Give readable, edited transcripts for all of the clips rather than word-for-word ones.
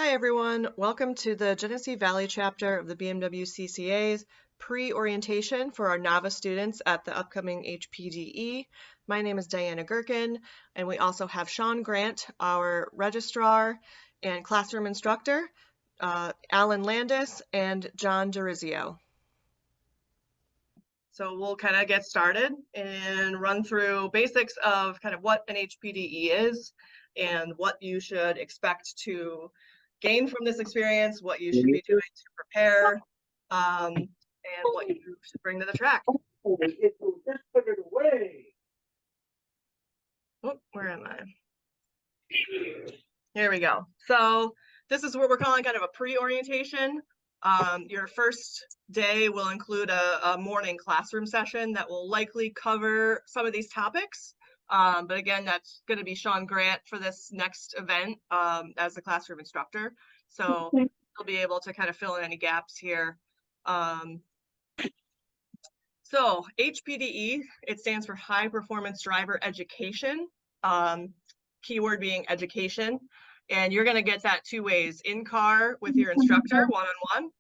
Hi everyone, welcome to the Genesee Valley chapter of the BMW CCA's pre-orientation for our novice students at the upcoming HPDE. My name is Diana Gherkin, and we also have Sean Grant, our registrar and classroom instructor, Alan Landis, and John DeRizio. So we'll kind of get started and run through basics of kind of what an HPDE is and what you should expect to gain from this experience, what you should be doing to prepare, and what you should bring to the track. Just put it away. Oh, where am I? Here we go. So this is what we're calling kind of a pre-orientation. Your first day will include a morning classroom session that will likely cover some of these topics. But again, that's going to be Sean Grant for this next event as the classroom instructor. So he'll be able to kind of fill in any gaps here. So HPDE, it stands for High Performance Driver Education, keyword being education. And you're going to get that two ways: in car with your instructor one-on-one,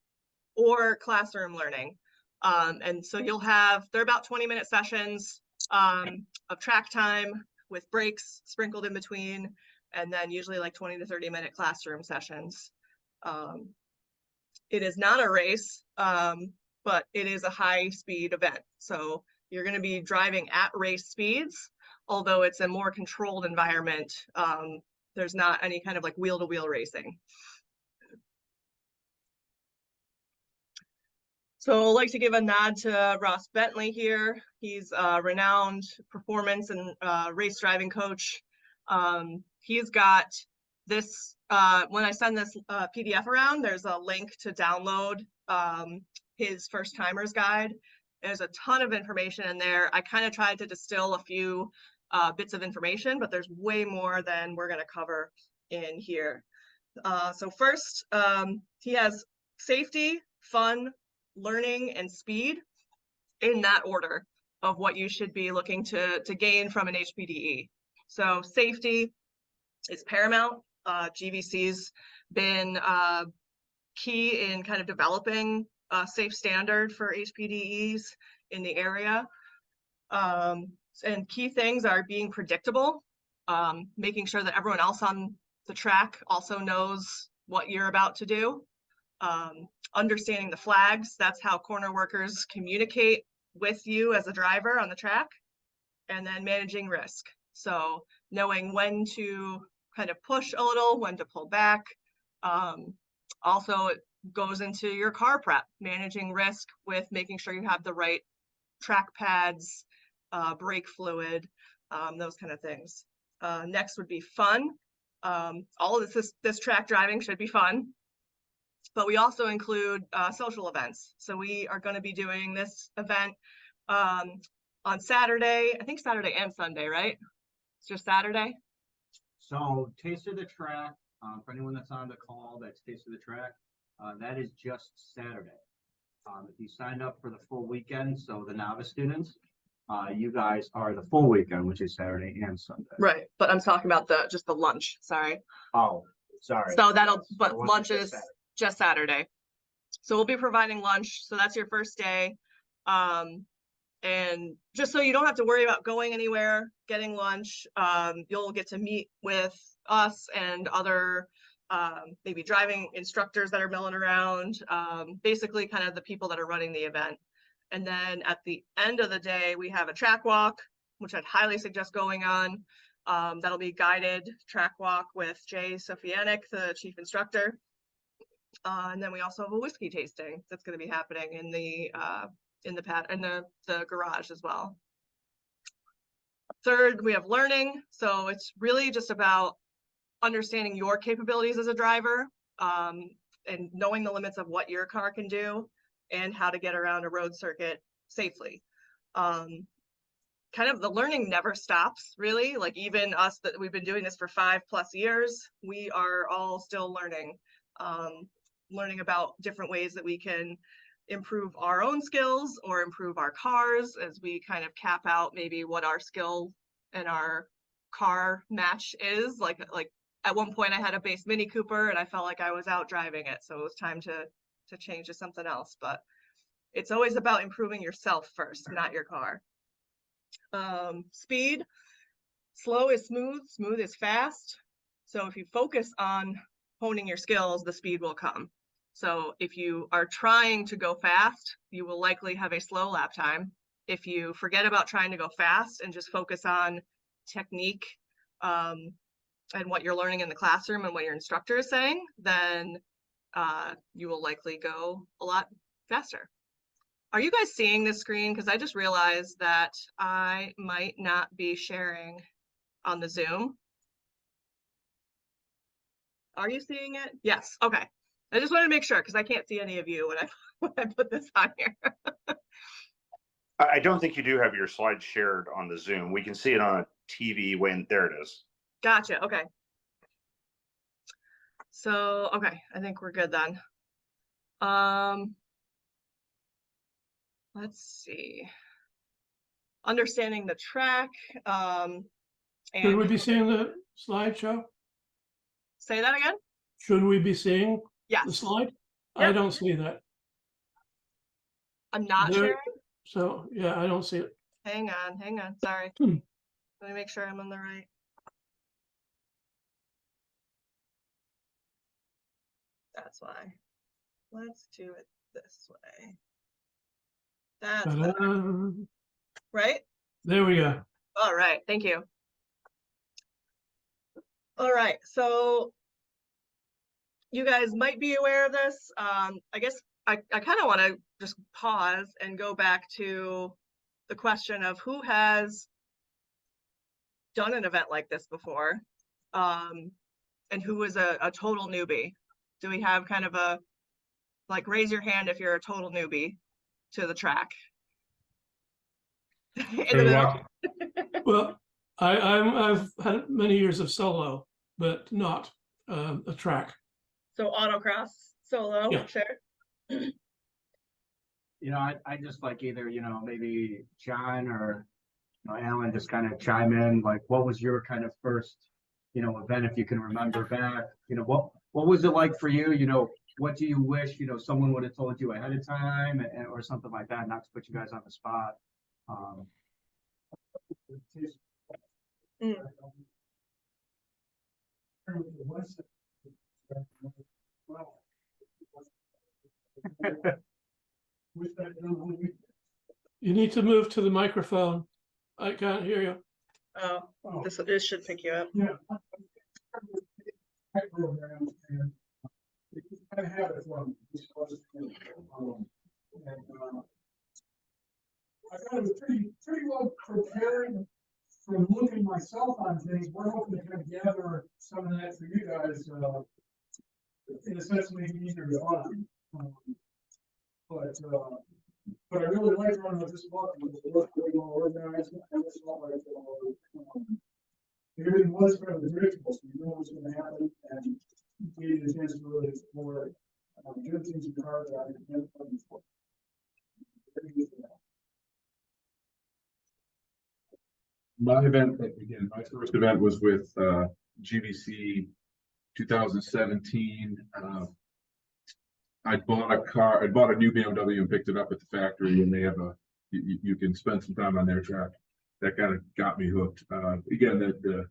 or classroom learning. And so they're about 20-minute sessions of track time with breaks sprinkled in between, and then usually like 20 to 30-minute classroom sessions. It is not a race, but it is a high-speed event. So you're going to be driving at race speeds, although it's a more controlled environment. There's not any kind of like wheel-to-wheel racing. So I'd like to give a nod to Ross Bentley here. He's a renowned performance and race driving coach. He's got this, when I send this PDF around, there's a link to download his first timers guide. There's a ton of information in there. I kind of tried to distill a few bits of information, but there's way more than we're going to cover in here. So first, he has safety, fun, learning, and speed in that order of what you should be looking to gain from an HPDE. So safety is paramount. GVC's been key in kind of developing a safe standard for HPDEs in the area. And key things are being predictable, making sure that everyone else on the track also knows what you're about to do. Understanding the flags, that's how corner workers communicate with you as a driver on the track. And then managing risk. So knowing when to kind of push a little, when to pull back. Also, it goes into your car prep, managing risk with making sure you have the right track pads, brake fluid, those kind of things. Next would be fun. All of this track driving should be fun. But we also include social events. So we are going to be doing this event on Saturday, I think Saturday and Sunday, right? It's just Saturday. So Taste of the Track, for anyone that's on the call, that's Taste of the Track, that is just Saturday. If you signed up for the full weekend, so the novice students, you guys are the full weekend, which is Saturday and Sunday. Right, but I'm talking about just the lunch, sorry. Oh, sorry. So but lunch is just Saturday. So we'll be providing lunch. So that's your first day. And just so you don't have to worry about going anywhere, getting lunch, you'll get to meet with us and other maybe driving instructors that are milling around, basically kind of the people that are running the event. And then at the end of the day, we have a track walk, which I'd highly suggest going on. That'll be guided track walk with Jay Sofianik, the chief instructor. And then we also have a whiskey tasting that's going to be happening in the garage as well. Third, we have learning. So it's really just about understanding your capabilities as a driver, and knowing the limits of what your car can do and how to get around a road circuit safely. Kind of the learning never stops, really. Like even us that we've been doing this for 5+ years, we are all still learning. Learning about different ways that we can improve our own skills or improve our cars as we kind of cap out maybe what our skill and our car match is, like at one point I had a base Mini Cooper and I felt like I was out driving it. So it was time to change to something else. But it's always about improving yourself first, not your car. Speed, slow is smooth, smooth is fast. So if you focus on honing your skills, the speed will come. So if you are trying to go fast, you will likely have a slow lap time. If you forget about trying to go fast and just focus on technique and what you're learning in the classroom and what your instructor is saying, then you will likely go a lot faster. Are you guys seeing this screen? Because I just realized that I might not be sharing on the Zoom. Are you seeing it? Yes. Okay. I just wanted to make sure because I can't see any of you when I put this on here. I don't think you do have your slides shared on the Zoom. We can see it on a TV when there it is. Gotcha. Okay. So, okay, I think we're good then. Let's see. Understanding the track. Should And we be seeing the slideshow? say that again? Should we be seeing the Yes. slide? I Yep. don't see that. I'm not There- sharing. So, yeah, I don't see it. Hang on. Sorry. Hmm. Let me make sure I'm on the right. That's why. Let's do it this way. That's better, Ta-da. right? There we go. All right, thank you. All right, so you guys might be aware of this. I guess I kind of want to just pause and go back to the question of who has done an event like this before, and who is a total newbie. Do we have kind of a, like, raise your hand if you're a total newbie to the track? In the middle. Well, I've had many years of solo, but not a track. So autocross, solo, Yeah. sure. You know, I just like either, you know, maybe John or, you know, Alan just kind of chime in, like, what was your kind of first, you know, event, if you can remember back, you know, what was it like for you? You know, what do you wish, you know, someone would have told you ahead of time or something like that, not to put you guys on the spot. Mm. You need to move to the microphone. I can't hear you. Oh, this should pick you up. Yeah. Program and it kind of had it from I thought it was pretty well prepared from looking myself on things. We're hoping to kind of gather some of that for you guys, in a sense, maybe easier to find. But I really like running with this book. It looked really well organized. I just felt like everything was kind of predictable, so you know what's going to happen, and gave you a chance to really explore good things in the car that I had never done before. My event, again, my first event was with GBC 2017. I bought a new BMW and picked it up at the factory, and they have you can spend some time on their track. That kind of got me hooked. Again, the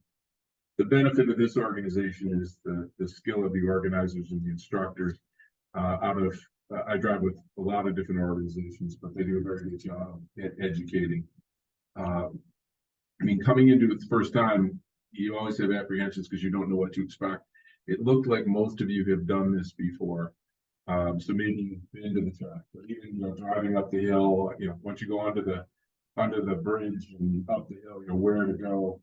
benefit of this organization is the skill of the organizers and the instructors. I drive with a lot of different organizations, but they do a very good job at educating. I mean, coming into it the first time, you always have apprehensions because you don't know what to expect. It looked like most of you have done this before. So maybe you've been to the track, but even, you know, driving up the hill, you know, once you go under the bridge and up the hill, you know, where to go.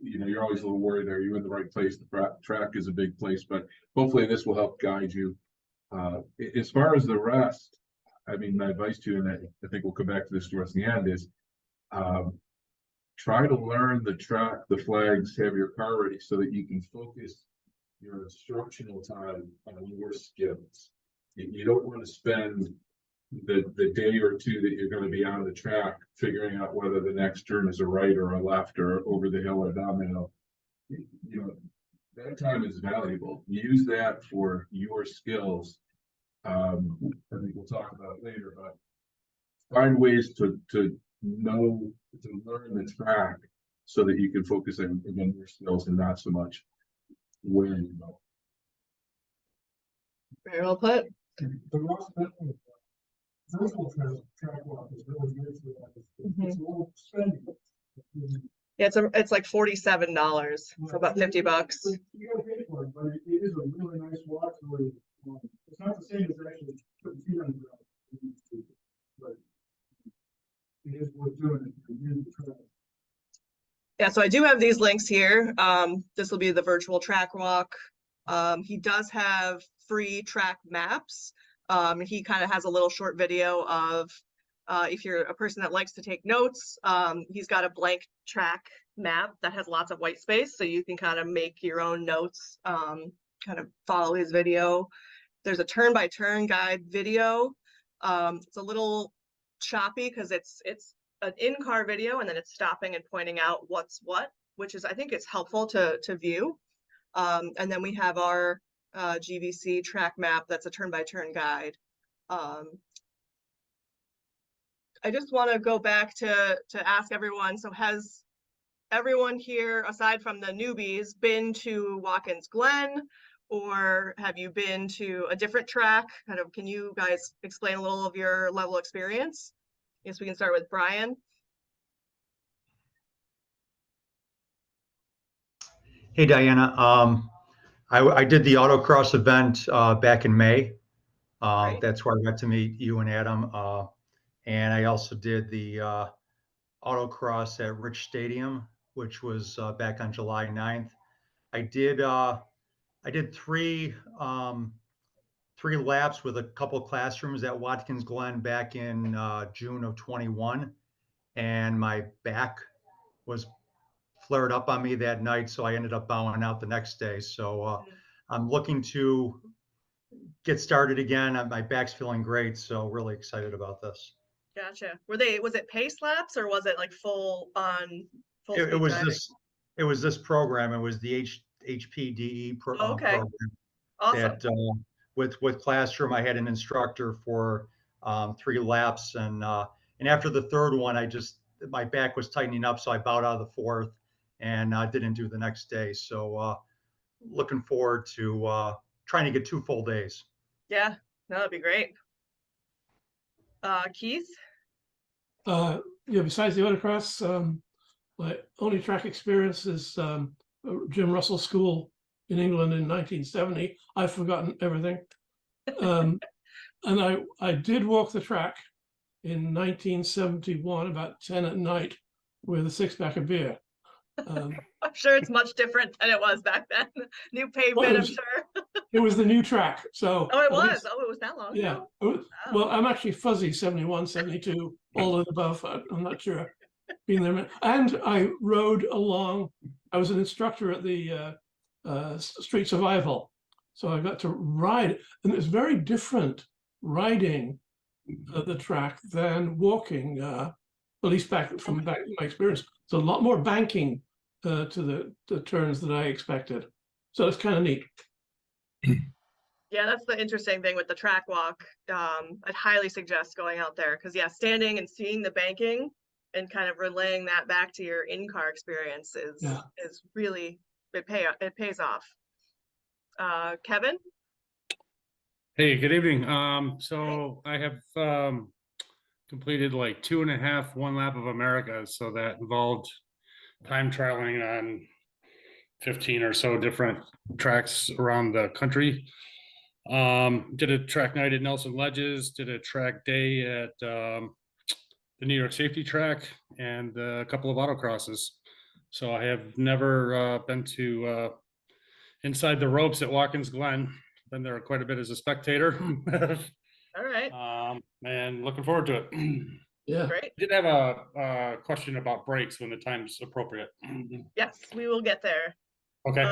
You know, you're always a little worried, are you in the right place? The track is a big place, but hopefully this will help guide you. As far as the rest, I mean, my advice to you, and I think we'll come back to this towards the end, is try to learn the track, the flags, have your car ready so that you can focus your instructional time on your skills. You don't want to spend the day or two that you're going to be on the track figuring out whether the next turn is a right or a left or over the hill or down the hill. you know, that time is valuable. Use that for your skills. I think we'll talk about it later, but find ways to know, to learn the track so that you can focus on again your skills and not so much where you know. Very well put. The Ross Bentley virtual track walk is really good for that. It's a little spendy. Yeah, it's like $47, so about 50 bucks. You gotta pay for it, but it is a really nice walk. Where it's not the same as actually putting feet on the ground, but it is worth doing it. You really try. Yeah, so I do have these links here. This will be the virtual track walk. He does have free track maps. He kind of has a little short video of if you're a person that likes to take notes, he's got a blank track map that has lots of white space, so you can kind of make your own notes, kind of follow his video. There's a turn-by-turn guide video. It's a little choppy because it's an in-car video and then it's stopping and pointing out what's what, which is, I think it's helpful to view. And then we have our GVC track map that's a turn-by-turn guide. I just want to go back to ask everyone, so has everyone here, aside from the newbies, been to Watkins Glen, or have you been to a different track? Kind of, can you guys explain a little of your level of experience? I guess we can start with Brian. Hey, Diana. I did the autocross event back in May. Right. That's where I got to meet you and Adam. And I also did the autocross at Rich Stadium, which was back on July 9th. I did three laps with a couple classrooms at Watkins Glen back in June of 21, and my back was flared up on me that night, so I ended up bowing out the next day. So I'm looking to get started again. My back's feeling great, so really excited about this. Gotcha. Was it pace laps or was it like full on? It was this program. It was the HPDE Okay. program. Awesome. That with Classroom, I had an instructor for 3 laps, and after the third one, my back was tightening up, so I bowed out of the fourth and didn't do the next day. So looking forward to trying to get 2 full days. Yeah, no, that'd be great. Keith? Yeah, besides the autocross, my only track experience is Jim Russell School in England in 1970. I've forgotten everything. And I did walk the track in 1971, about 10 at night, with a 6-pack of beer. I'm sure it's much different than it was back then. New pavement, I'm sure. It was the new track. So Oh, it at was. least- Oh, it was that long. Yeah. ago? Well, I'm actually fuzzy 71, 72, all of the above. I'm not sure. Being there. And I rode along. I was an instructor at the Street Survival. So I got to ride. And it's very different riding the track than walking, at least from my experience. So a lot more banking to the turns than I expected. So it's kind of neat. Yeah, that's the interesting thing with the track walk. I'd highly suggest going out there because, yeah, standing and seeing the banking and kind of relaying that back to your in-car experience is really, it pays off. Kevin? Hey, good evening. So I have completed like 2.5 one lap of America. So that involved time traveling on 15 or so different tracks around the country. Did a track night at Nelson Ledges, did a track day at the New York Safety Track, and a couple of autocrosses. So I have never been to inside the ropes at Watkins Glen. Been there quite a bit as a spectator. All right. And looking forward to it. Yeah. Great. I did have a question about brakes when the time's appropriate. Yes, we will get there. Okay.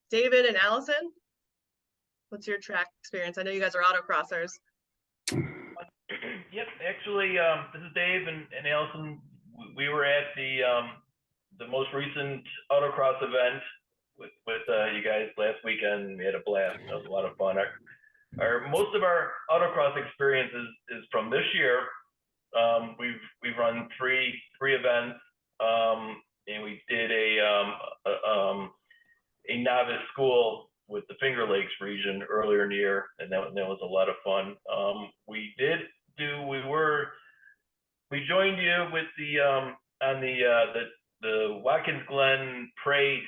David and Allison, what's your track experience? I know you guys are autocrossers. Yep, actually, this is Dave and Allison. We were at the the most recent autocross event with you guys last weekend. We had a blast. That was a lot of fun. Most of our autocross experience is from this year. We've run three events, and we did a novice school with the Finger Lakes region earlier in the year, and that was a lot of fun. We joined you with the Watkins Glen Parade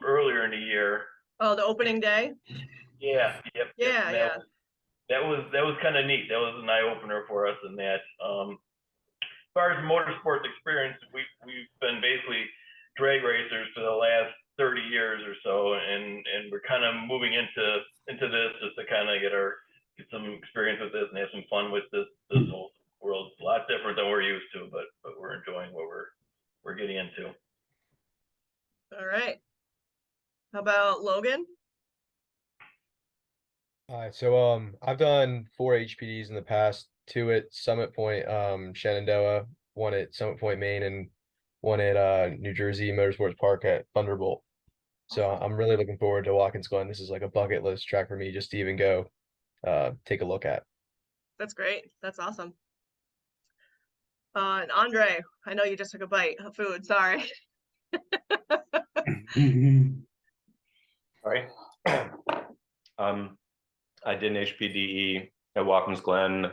earlier in the year. Oh, the opening day? Yeah, yep. Yeah, yeah. That was kind of neat. That was an eye opener for us. And that, as far as motorsports experience, we've been basically drag racers for the last 30 years or so, and we're kind of moving into this just to kind of get some experience with this and have some fun with this whole world. It's a lot different than we're used to, but we're enjoying what we're getting into. All right. How about Logan? All right, so I've done 4 HPDs in the past, 2 at Summit Point, Shenandoah, 1 at Summit Point, Maine, and 1 at New Jersey Motorsports Park at Thunderbolt. So I'm really looking forward to Watkins Glen. This is like a bucket list track for me just to even go take a look at. That's great. That's awesome. And Andre, I know you just took a bite of food. Sorry. Sorry. I did an HPDE at Watkins Glen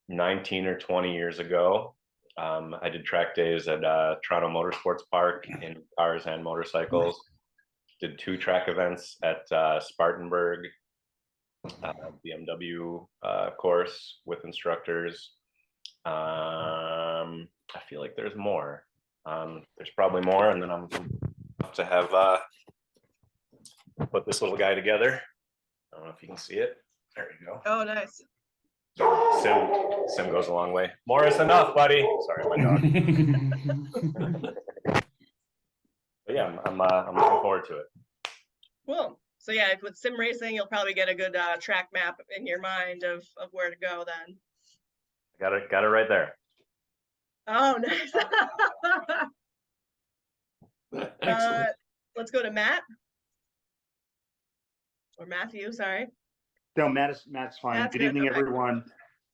19 or 20 years ago. I did track days at Toronto Motorsports Park in cars and motorcycles. Did 2 track events at Spartanburg, BMW course with instructors. I feel like there's more. There's probably more, and then I'm about to have put this little guy together. I don't know if you can see it. There you go. Oh, nice. Sim goes a long way. Morris, enough, buddy. Sorry, my dog. But yeah, I'm looking forward to it. Cool. So yeah, with sim racing, you'll probably get a good track map in your mind of where to go then. Got it right there. Oh, nice. Excellent. Let's go to Matt. Or Matthew, sorry. No, Matt's fine. Matt's Good good, evening, okay. everyone.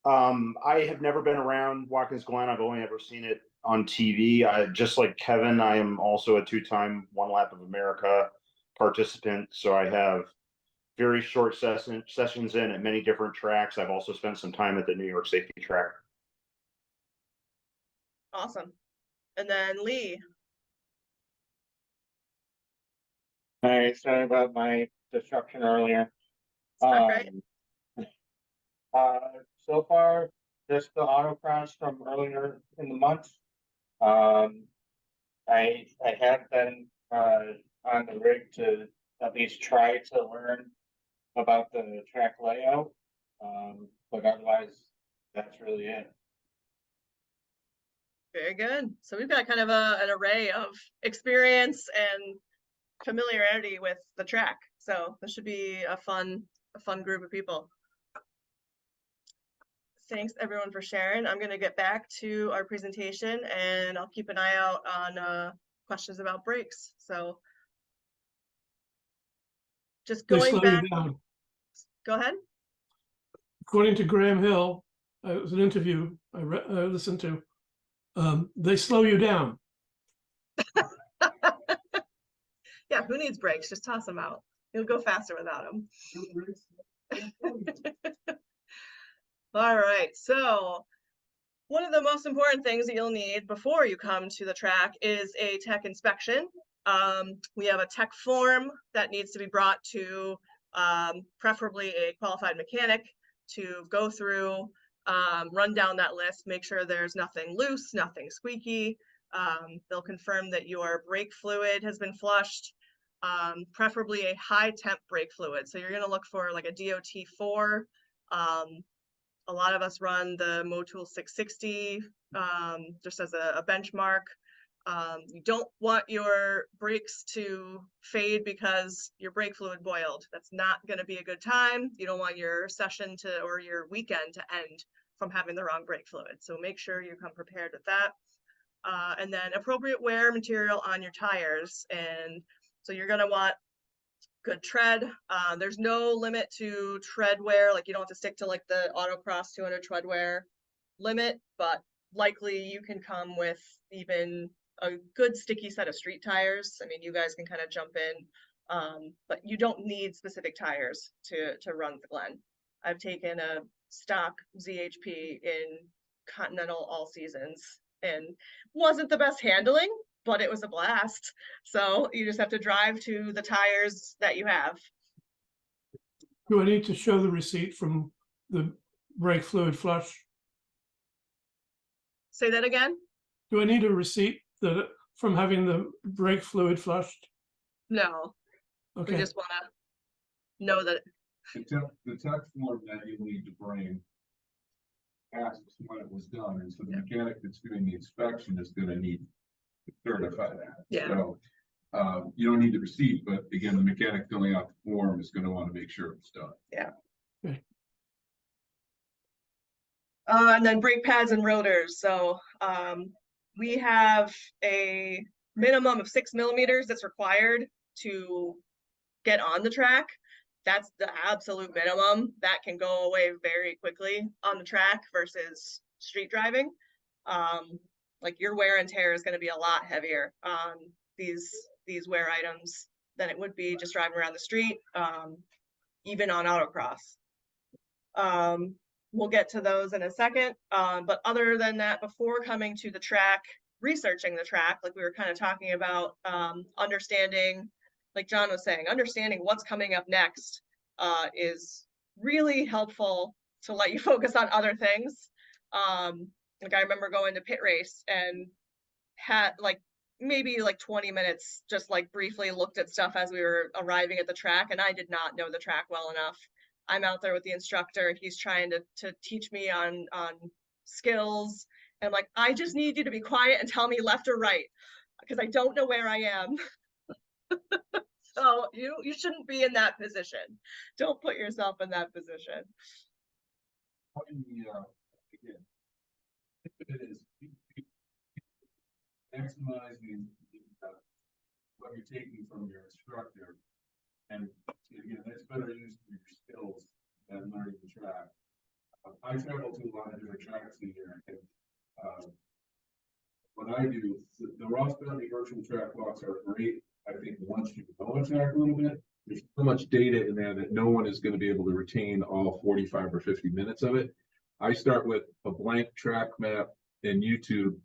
I have never been around Watkins Glen. I've only ever seen it on TV. Just like Kevin, I am also a 2-time One Lap of America participant. So I have very short sessions in at many different tracks. I've also spent some time at the New York Safety Track. Awesome. And then Lee. Hi, sorry about my disruption earlier. It's not right. So far, just the autocross from earlier in the month. I have been on the rig to at least try to learn about the track layout. But otherwise, that's really it. Very good. So we've got kind of an array of experience and familiarity with the track. So this should be a fun group of people. Thanks everyone for sharing. I'm going to get back to our presentation and I'll keep an eye out on questions about brakes. So just They going slow back. you down. Go ahead. According to Graham Hill, it was an interview I listened to. They slow you down. Yeah, who needs brakes? Just toss them out. You'll go faster without them. All right, so one of the most important things that you'll need before you come to the track is a tech inspection. We have a tech form that needs to be brought to preferably a qualified mechanic to go through, run down that list, make sure there's nothing loose, nothing squeaky. They'll confirm that your brake fluid has been flushed, preferably a high temp brake fluid. So you're gonna look for like a DOT4. A lot of us run the Motul 660 just as a benchmark. You don't want your brakes to fade because your brake fluid boiled. That's not going to be a good time. You don't want your session or your weekend to end from having the wrong brake fluid. So make sure you come prepared with that. And then appropriate wear material on your tires. And so you're gonna want good tread. There's no limit to tread wear, like you don't have to stick to like the Autocross 200 tread wear limit, but likely you can come with even a good sticky set of street tires. I mean, you guys can kind of jump in, but you don't need specific tires to run the Glen. I've taken a stock ZHP in Continental all seasons and wasn't the best handling, but it was a blast. So you just have to drive to the tires that you have. Do I need to show the receipt from the brake fluid flush? Say that again? Do I need a receipt that from having the brake fluid flushed? No, we Okay, just want to know that. The tech form that you need to bring asks when it was done, and so the mechanic that's doing the inspection is gonna need to certify that. Yeah. So, you don't need the receipt, but again, the mechanic filling out the form is gonna wanna make sure it's done. And then brake pads and rotors. So we have a minimum of 6 millimeters that's required to get on the track. That's the absolute minimum. That can go away very quickly on the track versus street driving. Like your wear and tear is going to be a lot heavier on these wear items than it would be just driving around the street, even on autocross. We'll get to those in a second. But other than that, before coming to the track, researching the track, like we were kind of talking about, understanding, like John was saying, understanding what's coming up next is really helpful to let you focus on other things. Like I remember going to pit race and had like maybe like 20 minutes, just like briefly looked at stuff as we were arriving at the track, and I did not know the track well enough. I'm out there with the instructor and he's trying to teach me on skills. And I'm like, I just need you to be quiet and tell me left or right, because I don't know where I am. So you shouldn't be in that position. Don't put yourself in that position. Again, it is maximizing what you're taking from your instructor, and again, that's better used for your skills than learning the track. I travel to a lot of different tracks a year, and what I do, the Ross Bentley virtual track walks are great. I think once you know a track a little bit, there's so much data in there that no one is going to be able to retain all 45 or 50 minutes of it. I start with a blank track map in YouTube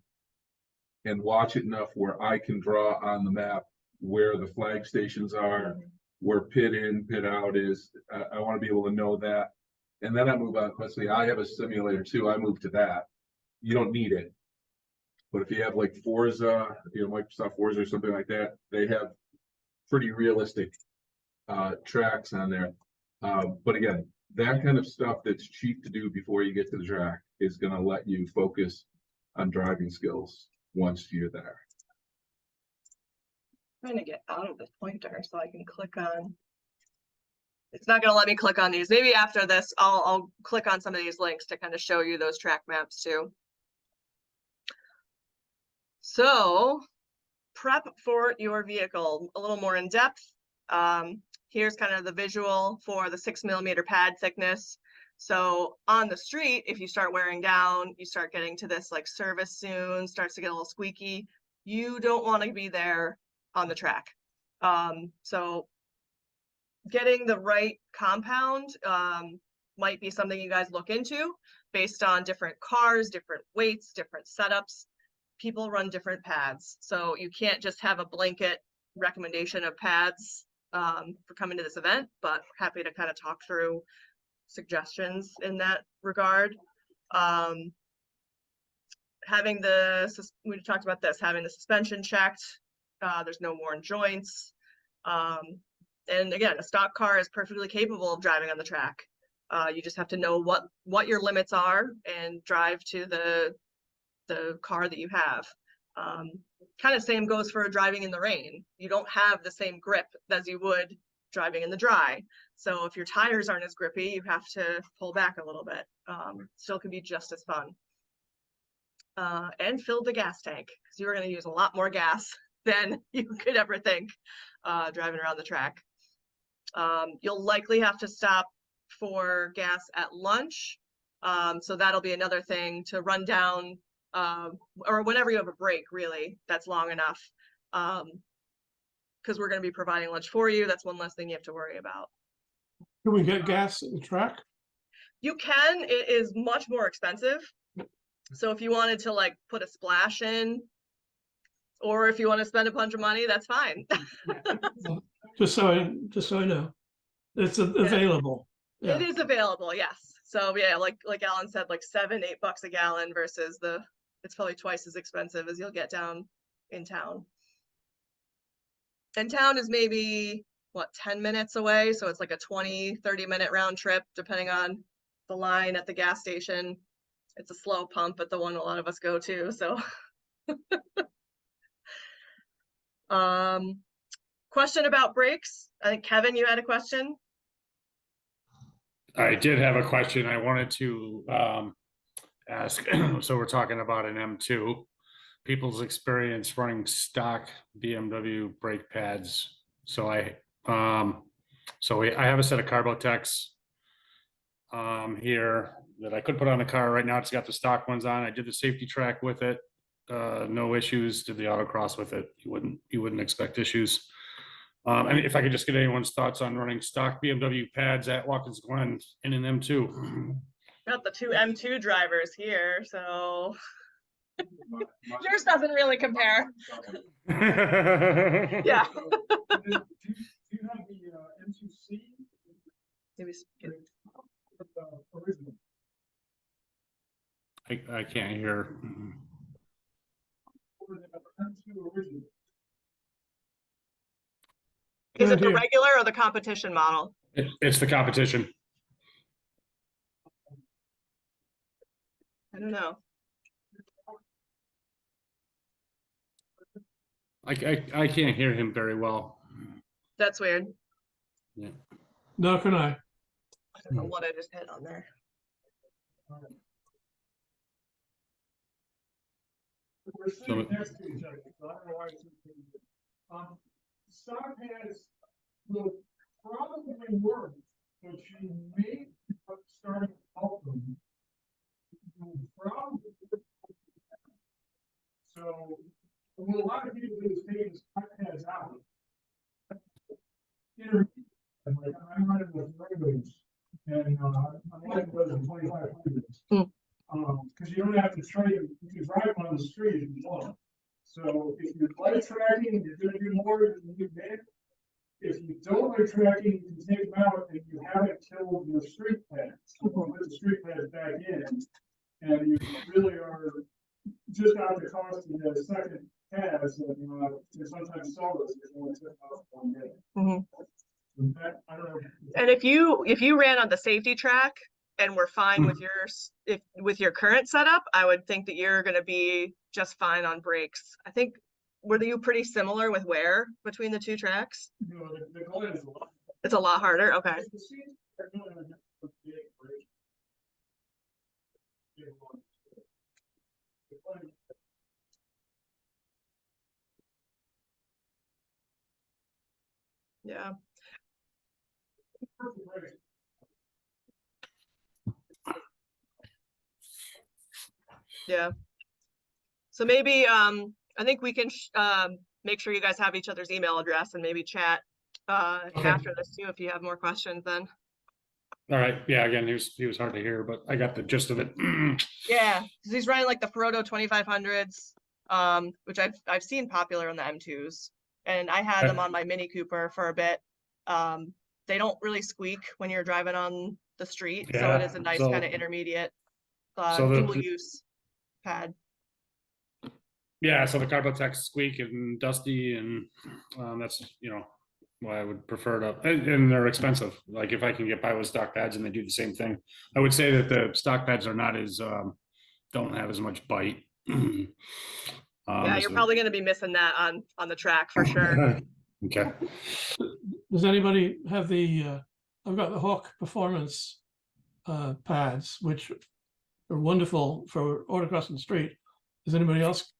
and watch it enough where I can draw on the map where the flag stations are, where pit in, pit out is. I want to be able to know that. And then I move on quickly. I have a simulator too. I move to that. You don't need it. But if you have like Forza, Microsoft Forza or something like that, they have pretty realistic tracks on there. But again, that kind of stuff that's cheap to do before you get to the track is going to let you focus on driving skills once you're there. I'm trying to get out of the pointer so I can click on. It's not going to let me click on these. Maybe after this, I'll click on some of these links to kind of show you those track maps too. So prep for your vehicle a little more in depth. Here's kind of the visual for the 6 millimeter pad thickness. So on the street, if you start wearing down, you start getting to this like service soon, starts to get a little squeaky. You don't want to be there on the track. So getting the right compound might be something you guys look into based on different cars, different weights, different setups. People run different pads. So you can't just have a blanket recommendation of pads for coming to this event, but happy to kind of talk through suggestions in that regard. Having we talked about this, having the suspension checked, there's no worn joints. And again, a stock car is perfectly capable of driving on the track. You just have to know what your limits are and drive to the car that you have. Kind of same goes for driving in the rain. You don't have the same grip as you would driving in the dry. So if your tires aren't as grippy, you have to pull back a little bit. Still can be just as fun. and filled the gas tank, because you were gonna use a lot more gas than you could ever think, driving around the track. You'll likely have to stop for gas at lunch. So that'll be another thing to run down, or whenever you have a break, really, that's long enough. Because we're gonna be providing lunch for you. That's one less thing you have to worry about. Can we get gas at the track? You can, it is much more expensive. So if you wanted to like put a splash in, or if you want to spend a bunch of money, that's fine. Just so I know, it's available. Yeah. It is available, yes. So yeah, like Alan said, like $7-8 a gallon versus it's probably twice as expensive as you'll get down in town. And town is maybe, what, 10 minutes away? So it's like a 20-30 minute round trip, depending on the line at the gas station. It's a slow pump, but the one a lot of us go to, so. Question about brakes. I think Kevin, you had a question? I did have a question I wanted to ask. So we're talking about an M2. People's experience running stock BMW brake pads. So I have a set of Carbotechs here that I could put on the car right now. It's got the stock ones on. I did the safety track with it. No issues. Did the autocross with it. You wouldn't expect issues. I mean, if I could just get anyone's thoughts on running stock BMW pads at Watkins Glen in an M2. Got the two M2 drivers here, so yours doesn't really compare. Yeah. Do you have the M2C? Maybe Original. I can't hear. Or the M2 original? Is it the Idea. regular or the competition model? It's the competition. I don't know. I can't hear him very well. That's weird. No, can I? I don't know what I just hit on there. We're sitting next to each other, so I don't know why it's. Stock pads will probably work, but you may start to help them. You'll probably. So, what a lot of people do is take the stock pads out. I'm running with regulars, and I'm running those in 2500s. Because you don't have to trade, you can drive on the street if you want. So if you're light tracking, you're gonna do more than you do there. If you don't like tracking, you can take them out and you haven't killed your street pads. So put the street pads back in, and you really are just out the cost of the second pads that you sometimes sell those if you want to out one day. Mhm. I don't know. And if you ran on the safety track and were fine with your current setup, I would think that you're going to be just fine on brakes. I think, were you pretty similar with wear between the two tracks? No, the Glen is a lot. It's a lot harder. Okay. The seats are really not a big break. Big one. The Glen- Yeah. perfect brakes. Yeah. So maybe I think we can make sure you guys have each other's email address and maybe chat Okay. after this too if you have more questions then. All right. Yeah. Again, he was hard to hear, but I got the gist of it. Yeah, 'cause he's running like the Ferodo 2500s, which I've seen popular on the M2s, and I had them on my Mini Cooper for a bit. They don't really squeak when you're driving on the street, so it Yeah, is a nice so- kind of intermediate so the- dual use pad. Yeah. So the Carbotech squeak and dusty, and that's why I would prefer to. And they're expensive. Like if I can get by with stock pads and they do the same thing, I would say that the stock pads are not as don't have as much bite. Yeah, you're probably going to be missing that on the track for sure. Okay. Does anybody have the, I've got the Hawk Performance pads, which are wonderful for autocross and street. Does anybody else,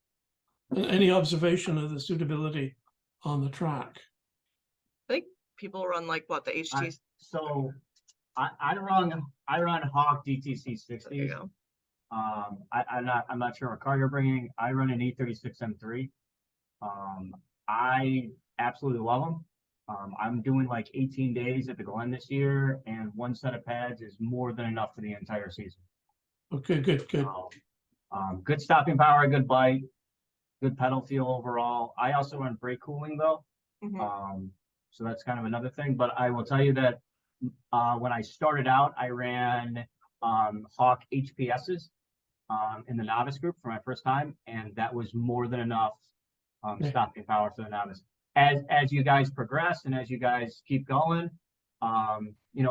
any observation of the suitability on the track? I think people run like what, the HT? So I run Hawk DTC There you 60s. go. I'm not sure what car you're bringing. I run an E36 M3. I absolutely love them. I'm doing like 18 days at the Glen this year, and one set of pads is more than enough for the entire season. Okay, good. Good stopping power, good bite, good pedal feel overall. I also run brake cooling though. Mhm. So that's kind of another thing, but I will tell you that when I started out, I ran Hawk HPSs in the novice group for my first time, and that was more than enough Yeah. stopping power for the novice. As you guys progress and as you guys keep going,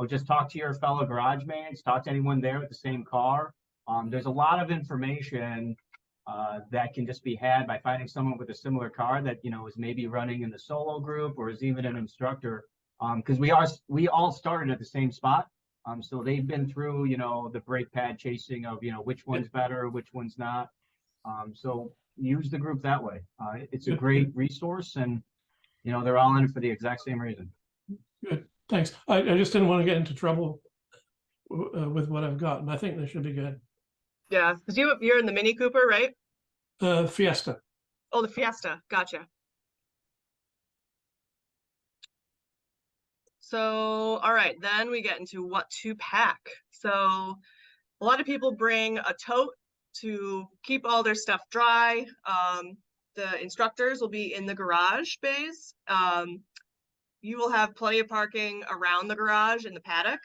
just talk to your fellow garage mates, talk to anyone there with the same car. There's a lot of information that can just be had by finding someone with a similar car that, is maybe running in the solo group or is even an instructor. Because we all started at the same spot. So they've been through, the brake pad chasing of, which one's better, which one's not. So use the group that way. It's a great resource, and, they're all in it for the exact same reason. Good, thanks. I just didn't want to get into trouble with what I've got, and I think they should be good. Yeah, because you're in the Mini Cooper, right? Fiesta. Oh, the Fiesta. Gotcha. So, all right, then we get into what to pack. So a lot of people bring a tote to keep all their stuff dry. The instructors will be in the garage bays. You will have plenty of parking around the garage in the paddock,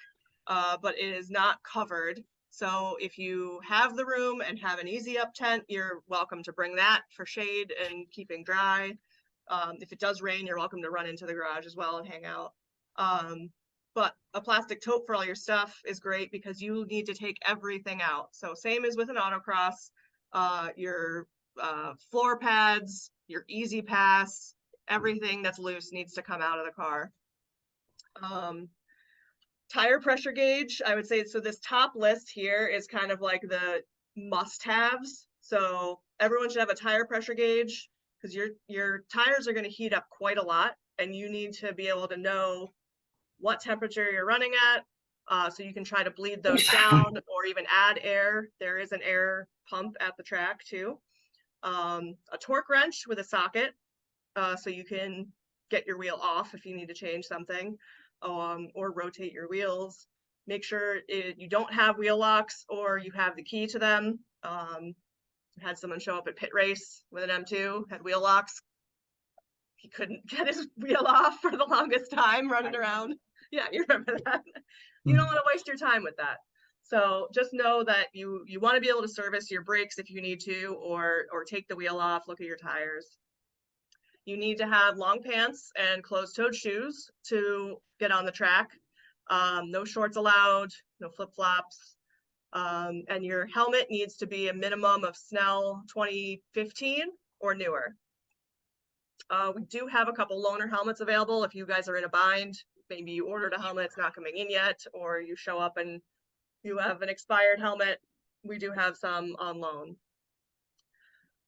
but it is not covered. So if you have the room and have an easy up tent, you're welcome to bring that for shade and keeping dry. If it does rain, you're welcome to run into the garage as well and hang out. But a plastic tote for all your stuff is great because you need to take everything out. So same as with an autocross, your floor pads, your easy pass, everything that's loose needs to come out of the car. Tire pressure gauge, I would say, so this top list here is kind of like the must-haves. So everyone should have a tire pressure gauge because your tires are going to heat up quite a lot, and you need to be able to know what temperature you're running at, so you can try to bleed those down or even add air. There is an air pump at the track too. A torque wrench with a socket, so you can get your wheel off if you need to change something, or rotate your wheels. Make sure you don't have wheel locks or you have the key to them. Had someone show up at pit race with an M2, had wheel locks. He couldn't get his wheel off for the longest time running around. Yeah, you remember that. You don't want to waste your time with that. So just know that you want to be able to service your brakes if you need to, or take the wheel off, look at your tires. You need to have long pants and closed-toed shoes to get on the track. No shorts allowed, no flip-flops. And your helmet needs to be a minimum of Snell 2015 or newer. We do have a couple loaner helmets available if you guys are in a bind. Maybe you ordered a helmet, it's not coming in yet, or you show up and you have an expired helmet. We do have some on loan.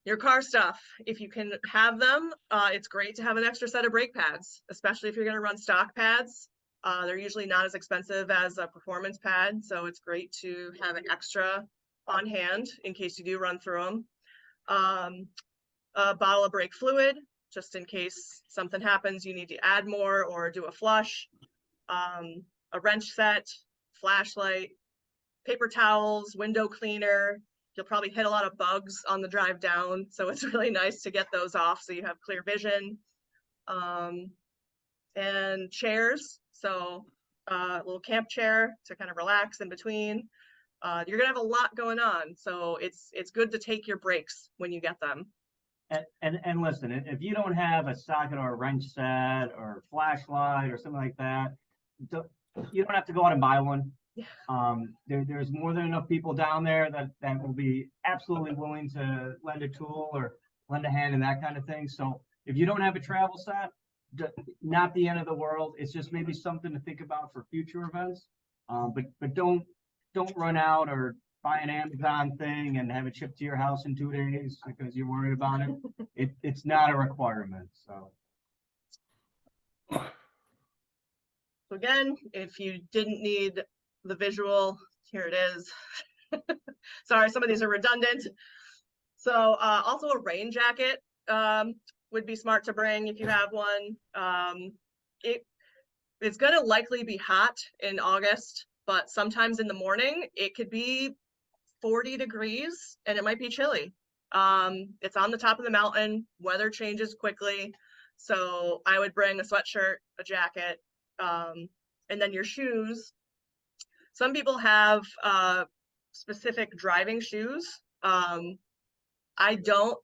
Your car stuff, if you can have them, it's great to have an extra set of brake pads, especially if you're going to run stock pads. They're usually not as expensive as a performance pad, so it's great to have an extra on hand in case you do run through them. A bottle of brake fluid, just in case something happens, you need to add more or do a flush. A wrench set, flashlight, paper towels, window cleaner. You'll probably hit a lot of bugs on the drive down, so it's really nice to get those off so you have clear vision. And chairs, so a little camp chair to kind of relax in between. You're gonna have a lot going on, so it's good to take your breaks when you get them. And listen, if you don't have a socket or a wrench set or a flashlight or something like that, you don't have to go out and buy one. There's more than enough people down there that will be absolutely willing to lend a tool or lend a hand and that kind of thing. So if you don't have a travel set, not the end of the world. It's just maybe something to think about for future events. But don't run out or buy an Amazon thing and have it shipped to your house in 2 days because you're worried about it. It's not a requirement, so. So again, if you didn't need the visual, here it is. Sorry, some of these are redundant. So also a rain jacket would be smart to bring if you have one. It's gonna likely be hot in August, but sometimes in the morning it could be 40 degrees and it might be chilly. It's on the top of the mountain, weather changes quickly. So I would bring a sweatshirt, a jacket, and then your shoes. Some people have specific driving shoes. I don't,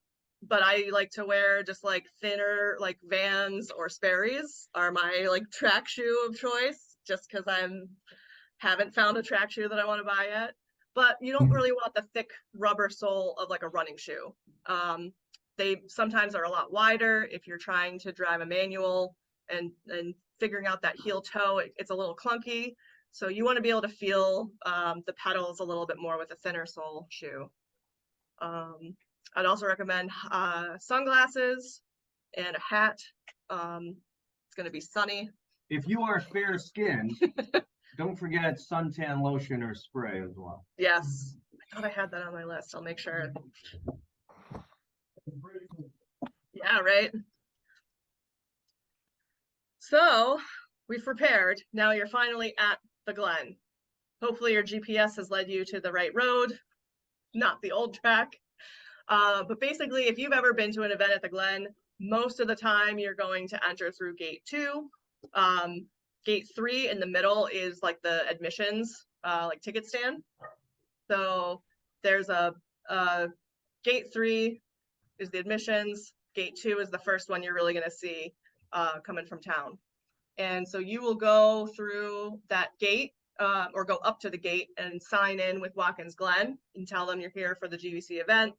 but I like to wear just like thinner, like Vans or Sperry's are my like track shoe of choice, just because haven't found a track shoe that I want to buy yet. But you don't really want the thick rubber sole of like a running shoe. They sometimes are a lot wider if you're trying to drive a manual and figuring out that heel toe, it's a little clunky. So you want to be able to feel the pedals a little bit more with a thinner sole shoe. I'd also recommend sunglasses and a hat. It's going to be sunny. If you are fair skinned, don't forget suntan lotion or spray as well. Yes, I thought I had that on my list. I'll make sure. Yeah, right. So we've prepared. Now you're finally at the Glen. Hopefully your GPS has led you to the right road, not the old track. But basically, if you've ever been to an event at the Glen, most of the time you're going to enter through gate 2. Gate 3 in the middle is like the admissions, like ticket stand. So there's a gate 3 is the admissions. Gate 2 is the first one you're really going to see coming from town. And so you will go through that gate or go up to the gate and sign in with Watkins Glen and tell them you're here for the GVC event.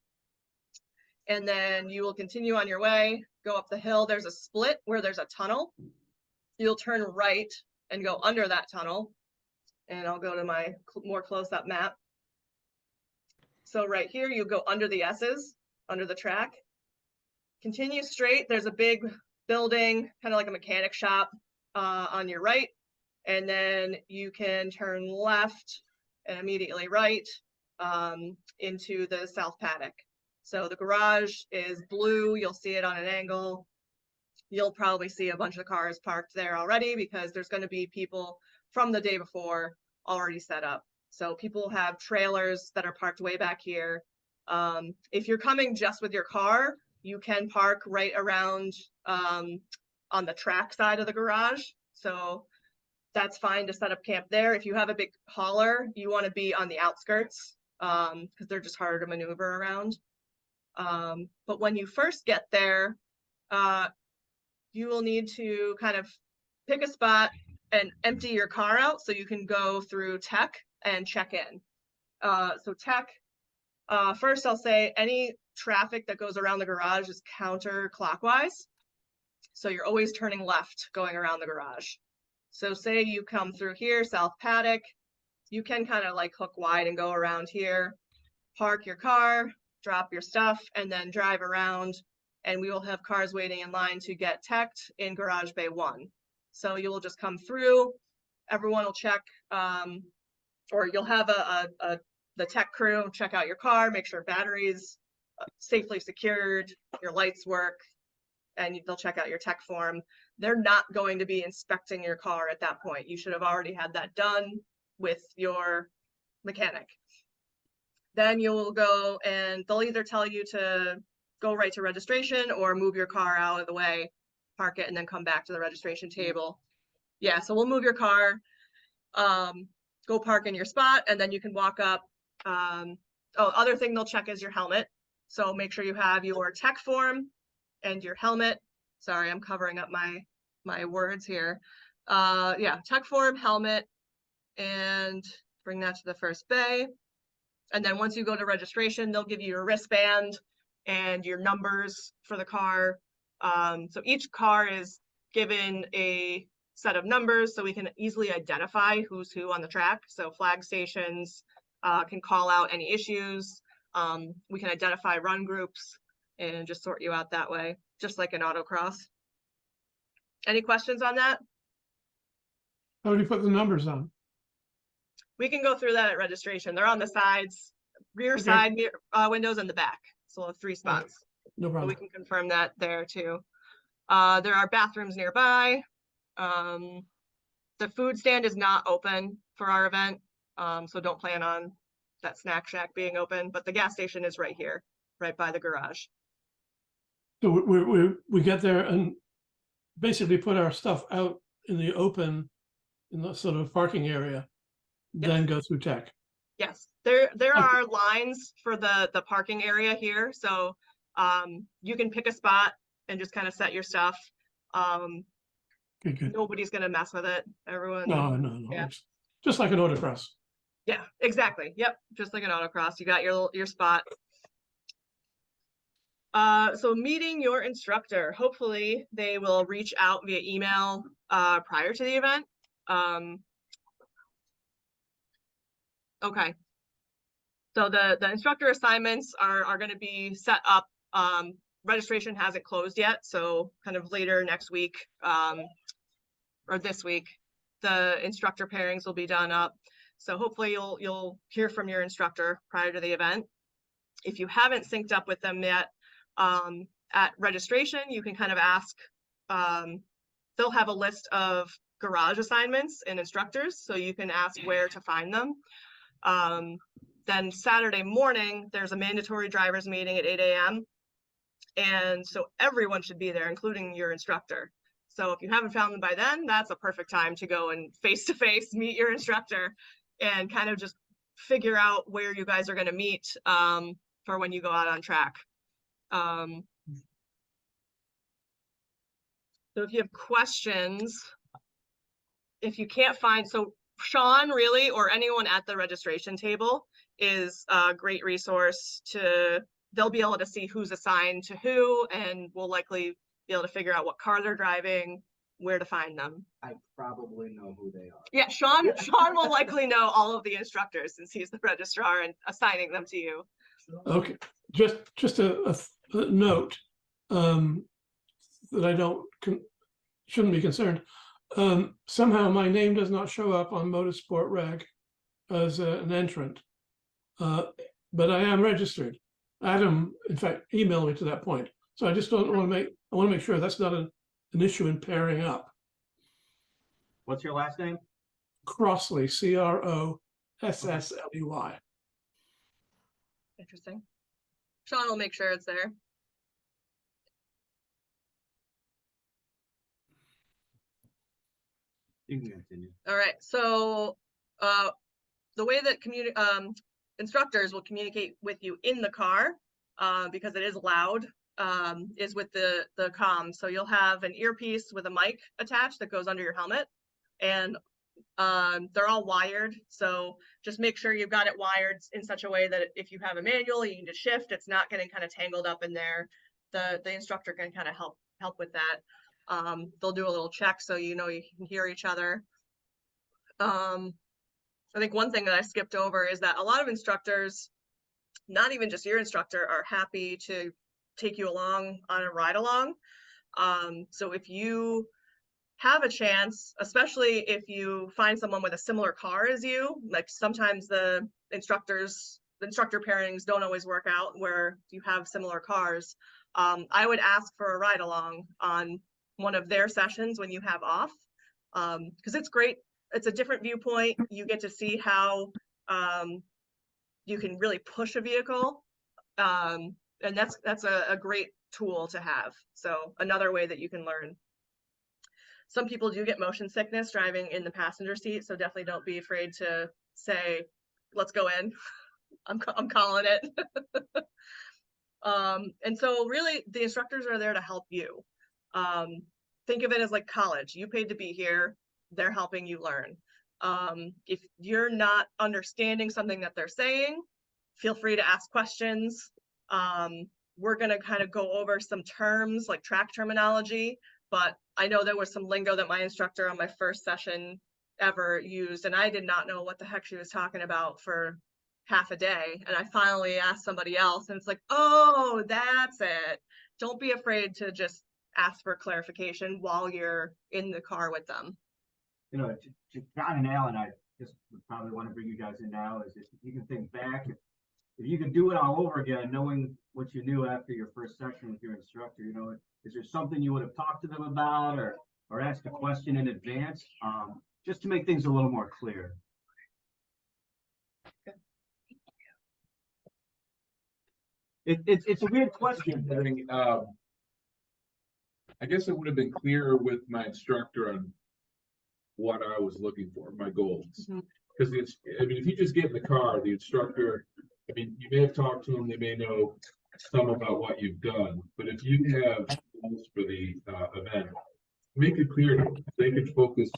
And then you will continue on your way, go up the hill. There's a split where there's a tunnel. You'll turn right and go under that tunnel. And I'll go to my more close-up map. So right here, you go under the S's, under the track. Continue straight. There's a big building, kind of like a mechanic shop on your right. And then you can turn left and immediately right into the south paddock. So the garage is blue. You'll see it on an angle. You'll probably see a bunch of cars parked there already because there's going to be people from the day before already set up. So people have trailers that are parked way back here. If you're coming just with your car, you can park right around on the track side of the garage. So that's fine to set up camp there. If you have a big hauler, you want to be on the outskirts because they're just harder to maneuver around. But when you first get there, you will need to kind of pick a spot and empty your car out so you can go through tech and check in. So tech, first I'll say any traffic that goes around the garage is counterclockwise. So you're always turning left going around the garage. So say you come through here, South Paddock, you can kind of like hook wide and go around here, park your car, drop your stuff, and then drive around, and we will have cars waiting in line to get teched in Garage Bay 1. So you will just come through, everyone will check, or you'll have the tech crew check out your car, make sure batteries safely secured, your lights work, and they'll check out your tech form. They're not going to be inspecting your car at that point. You should have already had that done with your mechanic. Then you'll go and they'll either tell you to go right to registration or move your car out of the way, park it, and then come back to the registration table. Yeah, so we'll move your car, go park in your spot, and then you can walk up. Other thing they'll check is your helmet. So make sure you have your tech form and your helmet. Sorry, I'm covering up my words here. Yeah, tech form, helmet, and bring that to the first bay. And then once you go to registration, they'll give you your wristband and your numbers for the car. So each car is given a set of numbers so we can easily identify who's who on the track. So flag stations, can call out any issues. We can identify run groups and just sort you out that way, just like an autocross. Any questions on that? How do you put the numbers on? We can go through that at registration. They're on the sides, rear Okay. side windows and the back. So we'll have 3 spots. No So problem. we can confirm that there too. There are bathrooms nearby. The food stand is not open for our event. So don't plan on that snack shack being open, but the gas station is right here, right by the garage. So we get there and basically put our stuff out in the open, in the sort of parking area, then go through tech. Yes, there Okay. are lines for the parking area here. So you can pick a spot and just kind of set your stuff. Okay, good. Nobody's gonna mess with it. Everyone. No. Yeah. It's just like an autocross. Yeah, exactly. Yep, just like an autocross. You got your spot. So meeting your instructor, hopefully they will reach out via email prior to the event. Okay. So the instructor assignments are going to be set up. Registration hasn't closed yet, so kind of later next week or this week, the instructor pairings will be done up. So hopefully you'll hear from your instructor prior to the event. If you haven't synced up with them yet, at registration, you can kind of ask, they'll have a list of garage assignments and instructors, so you can ask where to find them. Then Saturday morning, there's a mandatory drivers meeting at 8 a.m. And so everyone should be there, including your instructor. So if you haven't found them by then, that's a perfect time to go and face-to-face meet your instructor and kind of just figure out where you guys are going to meet for when you go out on track. So if you have questions, if you can't find, so Sean really, or anyone at the registration table is a great resource they'll be able to see who's assigned to who, and will likely be able to figure out what car they're driving, where to find them. I probably know who they are. Yeah, Sean will likely know all of the instructors since he's the registrar and assigning them to you. Okay, just a note that I shouldn't be concerned. Somehow my name does not show up on Motorsport Reg as an entrant, but I am registered. Adam, in fact, emailed me to that point. So I just don't want to I want to make sure that's not an issue in pairing up. What's your last name? Crossley, Crossley. Interesting. Sean will make sure it's there. You can continue. All right, so the way that instructors will communicate with you in the car, because it is loud, is with the comms. So you'll have an earpiece with a mic attached that goes under your helmet, and they're all wired. So just make sure you've got it wired in such a way that if you have a manual, you need to shift, it's not getting kind of tangled up in there. The instructor can kind of help with that. They'll do a little check so you know you can hear each other. I think one thing that I skipped over is that a lot of instructors, not even just your instructor, are happy to take you along on a ride along. So if you have a chance, especially if you find someone with a similar car as you, like sometimes the instructor pairings don't always work out where you have similar cars. I would ask for a ride along on one of their sessions when you have off, because it's great. It's a different viewpoint. You get to see how you can really push a vehicle, and that's a great tool to have. So another way that you can learn. Some people do get motion sickness driving in the passenger seat, so definitely don't be afraid to say, "Let's go in." I'm calling it. And so really, the instructors are there to help you. Think of it as like college. You paid to be here. They're helping you learn. If you're not understanding something that they're saying, feel free to ask questions. We're going to kind of go over some terms like track terminology, but I know there was some lingo that my instructor on my first session ever used, and I did not know what the heck she was talking about for half a day. And I finally asked somebody else and it's like, oh, that's it. Don't be afraid to just ask for clarification while you're in the car with them. You know, to John and Alan, I just would probably want to bring you guys in now is if you can think back, if you can do it all over again, knowing what you knew after your first session with your instructor, you know, is there something you would have talked to them about or asked a question in advance, just to make things a little more clear? It's a weird question. I guess it would have been clearer with my instructor on what I was looking for, my goals. Because it's, I mean, if you just get in the car, the instructor, I mean, you may have talked to them, they may know some about what you've done, but if you have goals for the event, make it clear to them. They can focus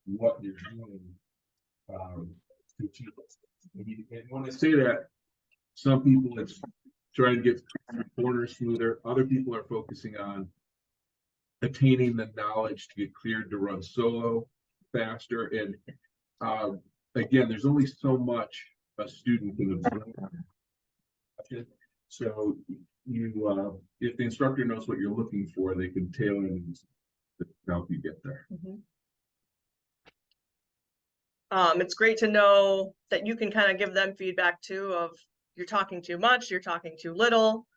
what you're doing to achieve it. And when I say that, some people it's trying to get the corners smoother. Other people are focusing on attaining the knowledge to get cleared to run solo faster. And again, there's only so much a student can absorb. So you, if the instructor knows what you're looking for, they can tailor and help you get there. It's great to know that you can kind of give them feedback too of you're talking too much, you're talking too little.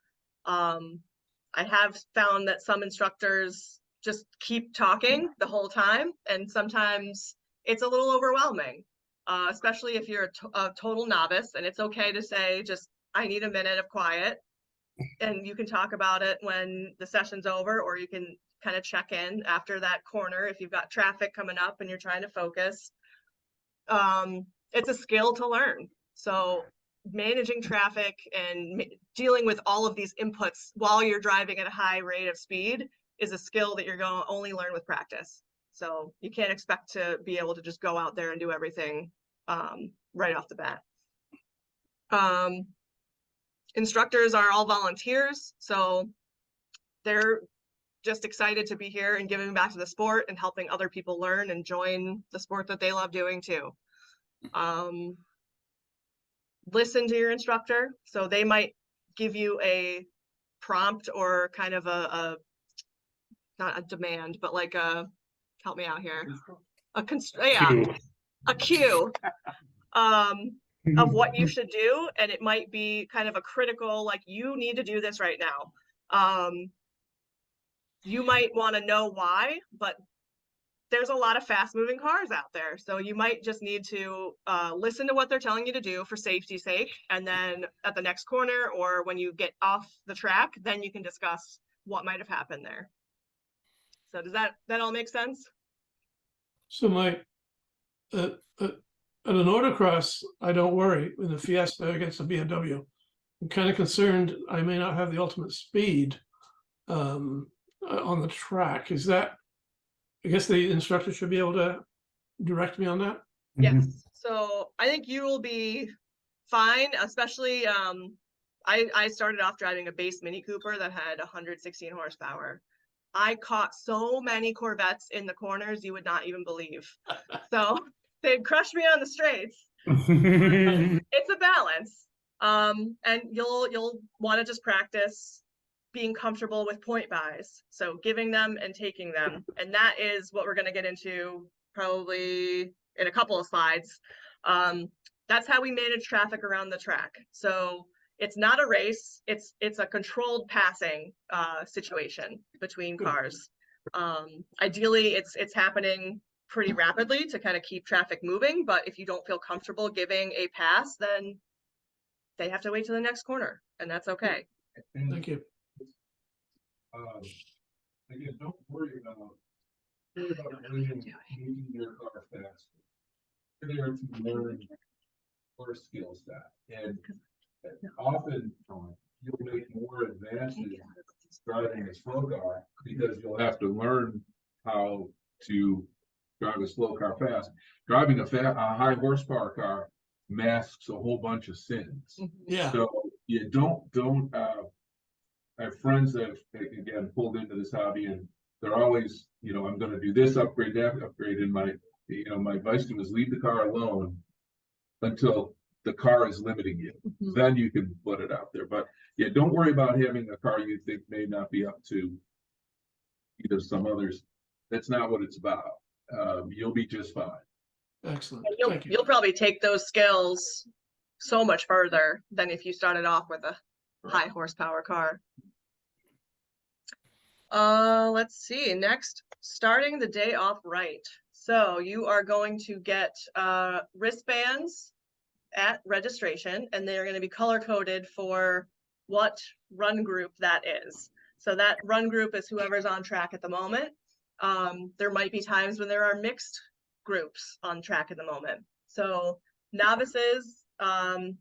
I have found that some instructors just keep talking the whole time, and sometimes it's a little overwhelming, especially if you're a total novice, and it's okay to say, just, I need a minute of quiet, and you can talk about it when the session's over, or you can kind of check in after that corner if you've got traffic coming up and you're trying to focus. It's a skill to learn. So managing traffic and dealing with all of these inputs while you're driving at a high rate of speed is a skill that you're going to only learn with practice. So you can't expect to be able to just go out there and do everything right off the bat. Instructors are all volunteers, so they're just excited to be here and giving back to the sport and helping other people learn and join the sport that they love doing too. Listen to your instructor. So they might give you a prompt or kind of a not a demand, but like a, help me out here, a cue of what you should do. And it might be kind of a critical, like, you need to do this right now. You might want to know why, but there's a lot of fast moving cars out there. So you might just need to listen to what they're telling you to do for safety's sake. And then at the next corner or when you get off the track, then you can discuss what might have happened there. So does that all make sense? So my, at an autocross, I don't worry. In the Fiesta against the BMW, I'm kind of concerned I may not have the ultimate speed on the track. Is that, I guess the instructor should be able to direct me on that? Yes. So I think you will be fine, especially I started off driving a base Mini Cooper that had 116 horsepower. I caught so many Corvettes in the corners you would not even believe. So they'd crush me on the straights. It's a balance. And you'll want to just practice being comfortable with point buys. So giving them and taking them. And that is what we're going to get into probably in a couple of slides. That's how we manage traffic around the track. So it's not a race, it's a controlled passing situation between cars. Ideally it's happening pretty rapidly to kind of keep traffic moving, but if you don't feel comfortable giving a pass, then they have to wait to the next corner, and that's okay. Thank you. Again, don't worry about moving your car fast. You're there to learn your skill set, and often you'll make more advances driving a slow car because you'll have to learn how to drive a slow car fast. Driving a high horsepower car masks a whole bunch of sins. Yeah. So you don't I have friends that have, again, pulled into this hobby, and they're always, I'm going to do this upgrade, that upgrade. And my advice to them is leave the car alone until the car is limiting you, Mhm. then you can put it out there. But yeah, don't worry about having a car you think may not be up to either some others. That's not what it's about. You'll be just fine. Excellent. And You'll, Thank you. you'll probably take those skills so much further than if you started off with a high horsepower car. Let's see, next, starting the day off right. So you are going to get wristbands at registration, and they're going to be color coded for what run group that is. So that run group is whoever's on track at the moment. There might be times when there are mixed groups on track at the moment. So novices, I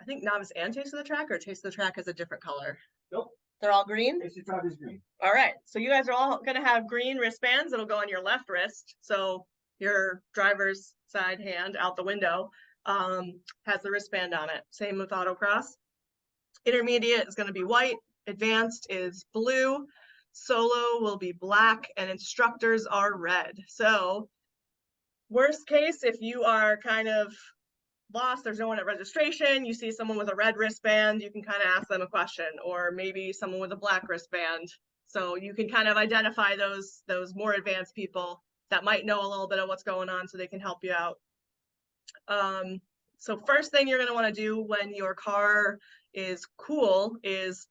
think novice and taste of the track, or taste of the track is a different color. Nope. They're all green? Taste of the Track is green. All right, so you guys are all gonna have green wristbands. It'll go on your left wrist. So your driver's side hand out the window has the wristband on it. Same with autocross. Intermediate is gonna be white. Advanced is blue. Solo will be black, and instructors are red. So worst case, if you are kind of lost, there's no one at registration, you see someone with a red wristband, you can kind of ask them a question, or maybe someone with a black wristband. So you can kind of identify those more advanced people that might know a little bit of what's going on, so they can help you out. So first thing you're going to want to do when your car is cool is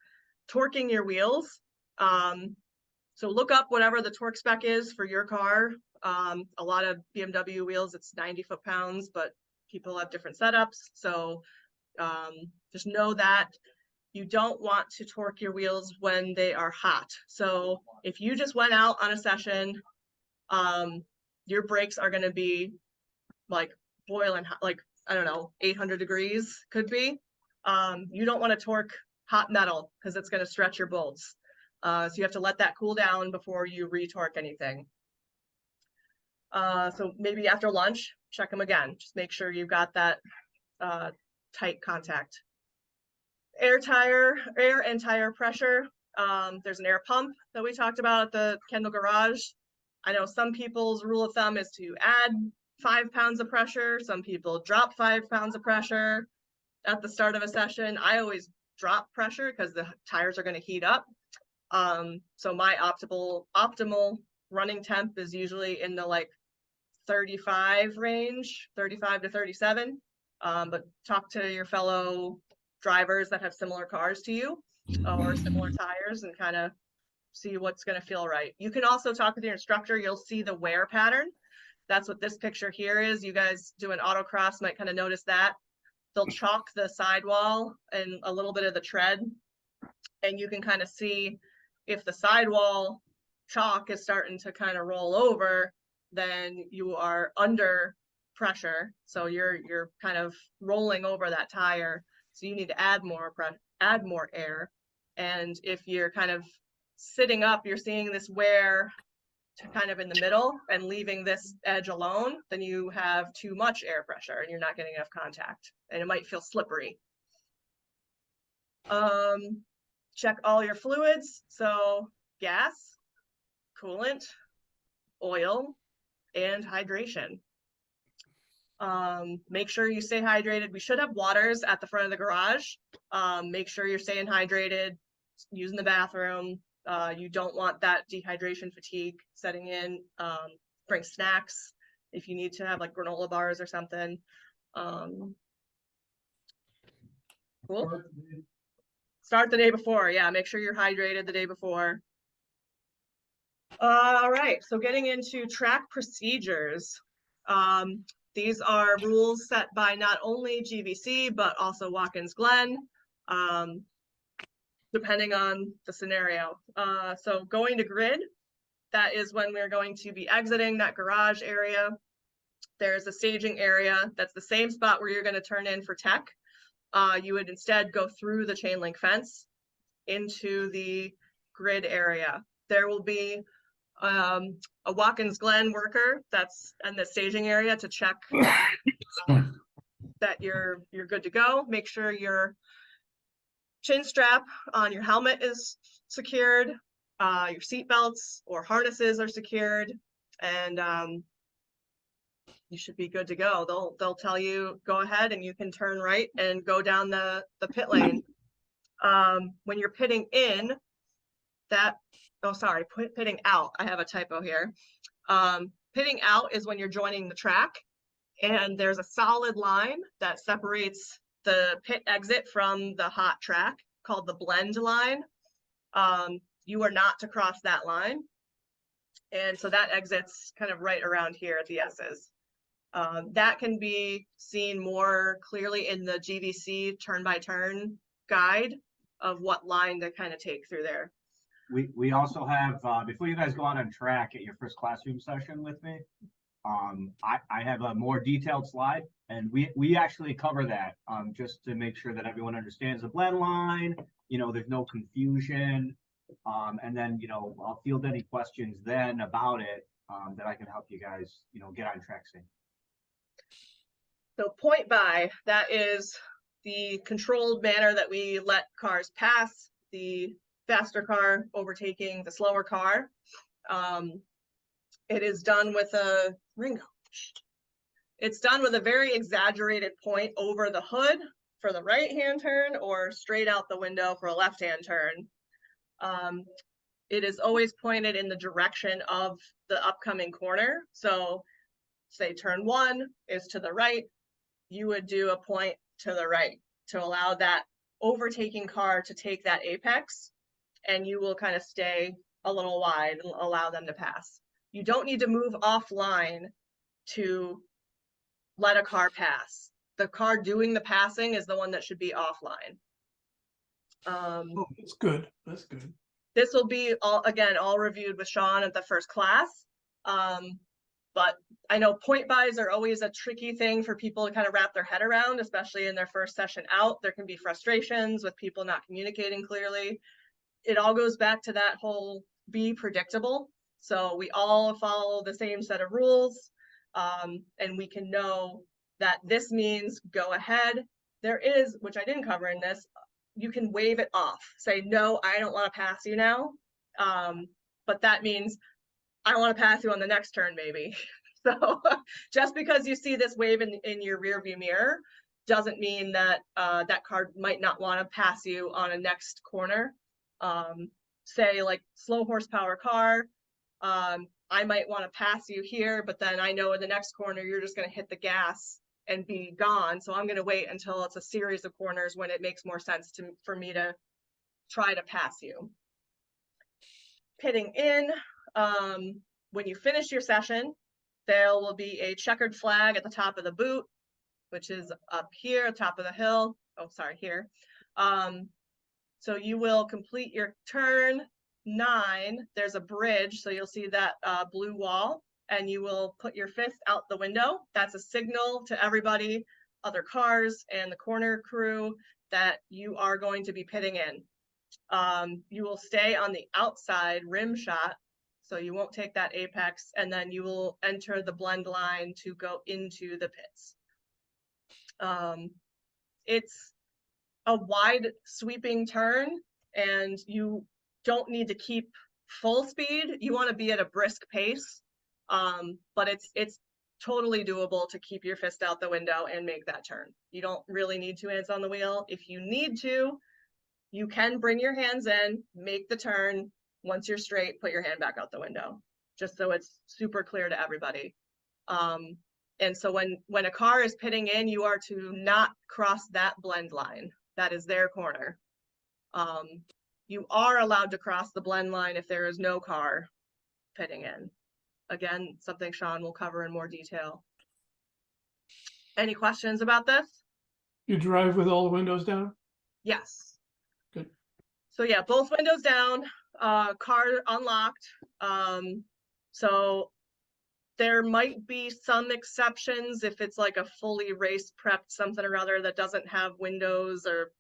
torquing your wheels. So look up whatever the torque spec is for your car. A lot of BMW wheels, it's 90 foot-pounds, but people have different setups. So just know that you don't want to torque your wheels when they are hot. So if you just went out on a session, your brakes are going to be like boiling hot, like, I don't know, 800 degrees could be. You don't want to torque hot metal because it's going to stretch your bolts. So you have to let that cool down before you re-torque anything. So maybe after lunch, check them again. Just make sure you've got that tight contact. Air and tire pressure. There's an air pump that we talked about at the Kendall Garage. I know some people's rule of thumb is to add 5 pounds of pressure. Some people drop 5 pounds of pressure at the start of a session. I always drop pressure because the tires are going to heat up. So my optimal running temp is usually in the like 35 range, 35 to 37. But talk to your fellow drivers that have similar cars to you or similar tires and kind of see what's going to feel right. You can also talk with your instructor. You'll see the wear pattern. That's what this picture here is. You guys doing autocross might kind of notice that. They'll chalk the sidewall and a little bit of the tread, and you can kind of see if the sidewall chalk is starting to kind of roll over, then you are under pressure. So you're kind of rolling over that tire. So you need to add more air. And if you're kind of sitting up, you're seeing this wear to kind of in the middle and leaving this edge alone, then you have too much air pressure and you're not getting enough contact, and it might feel slippery. Check all your fluids. So gas, coolant, oil, and hydration. Make sure you stay hydrated. We should have waters at the front of the garage. Make sure you're staying hydrated, using the bathroom. You don't want that dehydration fatigue setting in. Bring snacks if you need to have like granola bars or something. Cool. Start the day before. Yeah, make sure you're hydrated the day before. All right, so getting into track procedures. These are rules set by not only GVC, but also Watkins Glen, depending on the scenario. So going to grid, that is when we're going to be exiting that garage area. There's a staging area. That's the same spot where you're going to turn in for tech. You would instead go through the chain link fence into the grid area. There will be a Watkins Glen worker that's in the staging area to check that you're good to go. Make sure your chin strap on your helmet is secured, your seat belts or harnesses are secured, and you should be good to go. They'll tell you, go ahead and you can turn right and go down the pit lane. When you're pitting in, pitting out, I have a typo here. Pitting out is when you're joining the track, and there's a solid line that separates the pit exit from the hot track called the blend line. You are not to cross that line. And so that exits kind of right around here at the S's. That can be seen more clearly in the GVC turn by turn guide of what line to kind of take through there. We also have, before you guys go out on track at your first classroom session with me, I have a more detailed slide, and we actually cover that, just to make sure that everyone understands the blend line, there's no confusion. And then, I'll field any questions then about it, that I can help you guys, get on track soon. So point by, that is the controlled manner that we let cars pass, the faster car overtaking the slower car. It is done with a Ringo. It's done with a very exaggerated point over the hood for the right-hand turn or straight out the window for a left-hand turn. It is always pointed in the direction of the upcoming corner. So say turn 1 is to the right, you would do a point to the right to allow that overtaking car to take that apex, and you will kind of stay a little wide and allow them to pass. You don't need to move offline to let a car pass. The car doing the passing is the one that should be offline. Oh, that's good. That's good. This will be all reviewed with Sean at the first class. But I know point bys are always a tricky thing for people to kind of wrap their head around, especially in their first session out. There can be frustrations with people not communicating clearly. It all goes back to that whole be predictable. So we all follow the same set of rules, and we can know that this means go ahead. There is, which I didn't cover in this, you can wave it off. Say, no, I don't want to pass you now. But that means I want to pass you on the next turn, maybe. So just because you see this wave in your rear view mirror doesn't mean that that car might not want to pass you on a next corner. Say like slow horsepower car, I might want to pass you here, but then I know in the next corner you're just going to hit the gas and be gone. So I'm going to wait until it's a series of corners when it makes more sense for me to try to pass you. Pitting in, when you finish your session, there will be a checkered flag at the top of the boot, which is up here, top of the hill. Oh, sorry, here. So you will complete your turn 9. There's a bridge, so you'll see that blue wall, and you will put your fist out the window. That's a signal to everybody, other cars and the corner crew, that you are going to be pitting in. You will stay on the outside rim shot, so you won't take that apex, and then you will enter the blend line to go into the pits. It's a wide sweeping turn, and you don't need to keep full speed. You want to be at a brisk pace, but it's totally doable to keep your fist out the window and make that turn. You don't really need 2 hands on the wheel. If you need to, you can bring your hands in, make the turn. Once you're straight, put your hand back out the window, just so it's super clear to everybody. And so when a car is pitting in, you are to not cross that blend line. That is their corner. You are allowed to cross the blend line if there is no car pitting in. Again, something Sean will cover in more detail. Any questions about this? You drive with all the windows down? Yes. Good. So yeah, both windows down, car unlocked. So there might be some exceptions if it's like a fully race prepped something or other that doesn't have windows, or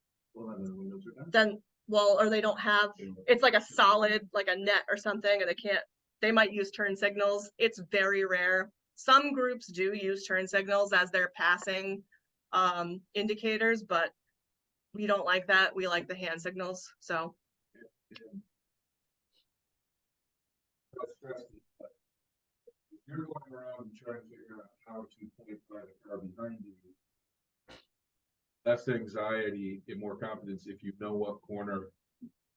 then, well, or they don't have, it's like a solid, like a net or something, and they might use turn signals. It's very rare. Some groups do use turn signals as their passing indicators, but we don't like that. We like the hand signals. So you're going around and trying to figure out how to point by the car behind you. Less anxiety and more confidence if you know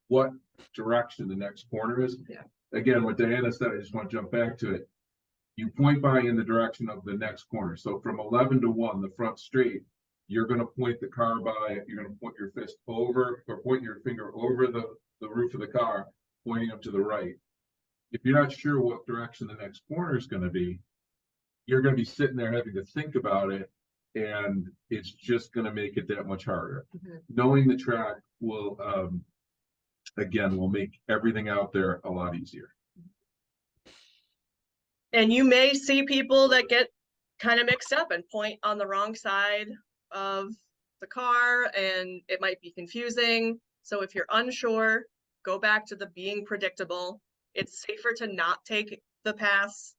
what direction the next corner is. Yeah. Again, what Diana said, I just want to jump back to it. You point by in the direction of the next corner. So from 11 to 1, the front straight, you're going to point the car by, you're going to point your fist over or point your finger over the roof of the car, pointing up to the right. If you're not sure what direction the next corner is going to be, you're going to be sitting there having to think about it, and it's just going to make it that much harder. Mhm. Knowing the track will make everything out there a lot easier. And you may see people that get kind of mixed up and point on the wrong side of the car, and it might be confusing. So if you're unsure, go back to the being predictable. It's safer to not take the pass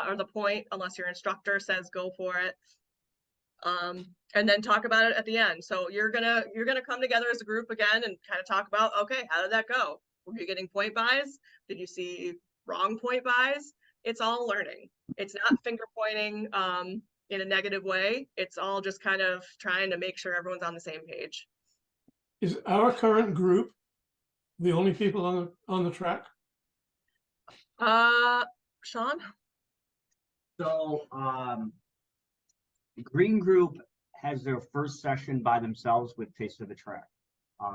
or the point unless your instructor says go for it. And then talk about it at the end. So you're gonna come together as a group again and kind of talk about, okay, how did that go? Were you getting point buys? Did you see wrong point buys? It's all learning. It's not finger pointing in a negative way. It's all just kind of trying to make sure everyone's on the same page. Is our current group the only people on the track? Sean? So, the green group has their first session by themselves with Taste of the Track.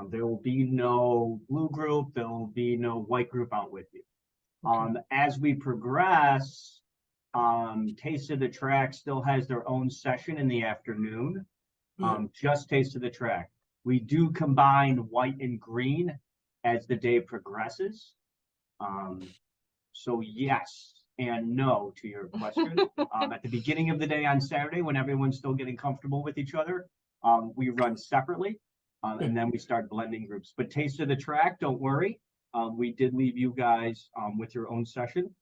There will be no blue group, there will be no white group out with you. As we progress, Taste of the Track still has their own session in the afternoon. Just Taste of the Track. We do combine white and green as the day progresses. So yes and no to your question. At the beginning of the day on Saturday, when everyone's still getting comfortable with each other, we run separately, and then we start blending groups. But Taste of the Track, don't worry. We did leave you guys with your own session,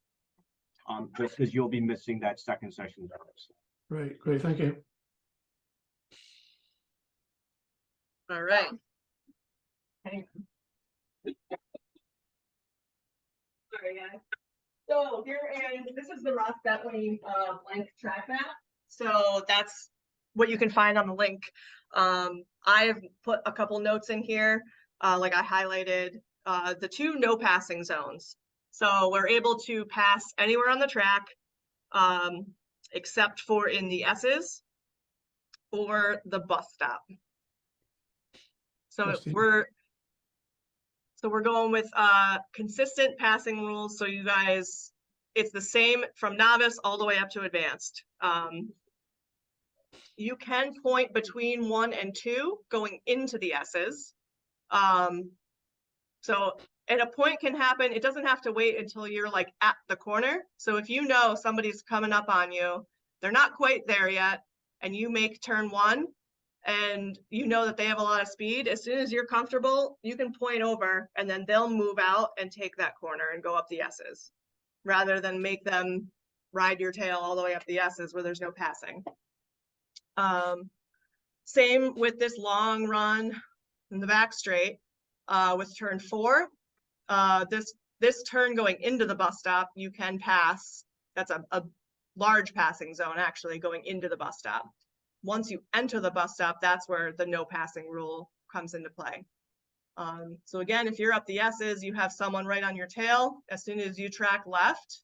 just because you'll be missing that second session. Great, thank you. All right. Hang on. Sorry, guys. So here, and this is the Ross Bentley blank track map. So that's what you can find on the link. I've put a couple notes in here, like I highlighted the 2 no passing zones. So we're able to pass anywhere on the track, except for in the S's or the bus stop. So we're going with consistent passing rules. So you guys, it's the same from novice all the way up to advanced. You can point between 1 and 2 going into the S's. So, and a point can happen. It doesn't have to wait until you're like at the corner. So if you know somebody's coming up on you, they're not quite there yet, and you make turn 1, and you know that they have a lot of speed, as soon as you're comfortable, you can point over and then they'll move out and take that corner and go up the S's, rather than make them ride your tail all the way up the S's where there's no passing. Same with this long run in the back straight with turn 4. This turn going into the bus stop, you can pass. That's a large passing zone actually going into the bus stop. Once you enter the bus stop, that's where the no passing rule comes into play. So again, if you're up the S's, you have someone right on your tail. As soon as you track left,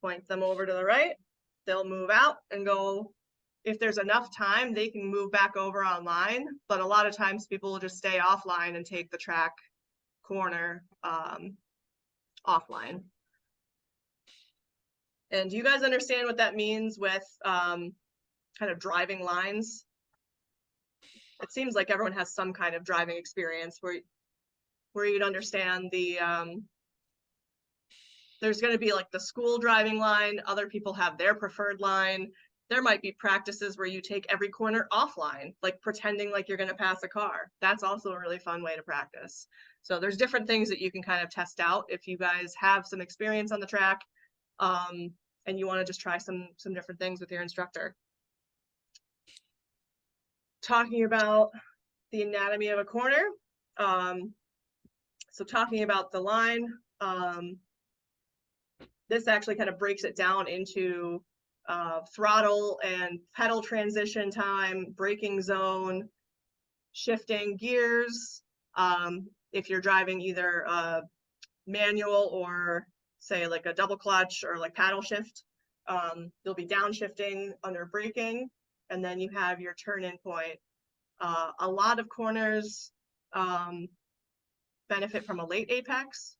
point them over to the right, they'll move out and go. If there's enough time, they can move back over online, but a lot of times people will just stay offline and take the track corner offline. And do you guys understand what that means with kind of driving lines? It seems like everyone has some kind of driving experience where you'd understand the there's going to be like the school driving line. Other people have their preferred line. There might be practices where you take every corner offline, like pretending like you're going to pass a car. That's also a really fun way to practice. So there's different things that you can kind of test out if you guys have some experience on the track and you want to just try some different things with your instructor. Talking about the anatomy of a corner. So talking about the line, this actually kind of breaks it down into throttle and pedal transition time, braking zone, shifting gears. If you're driving either manual or say like a double clutch or like paddle shift, you'll be downshifting under braking, and then you have your turn-in point. A lot of corners benefit from a late apex.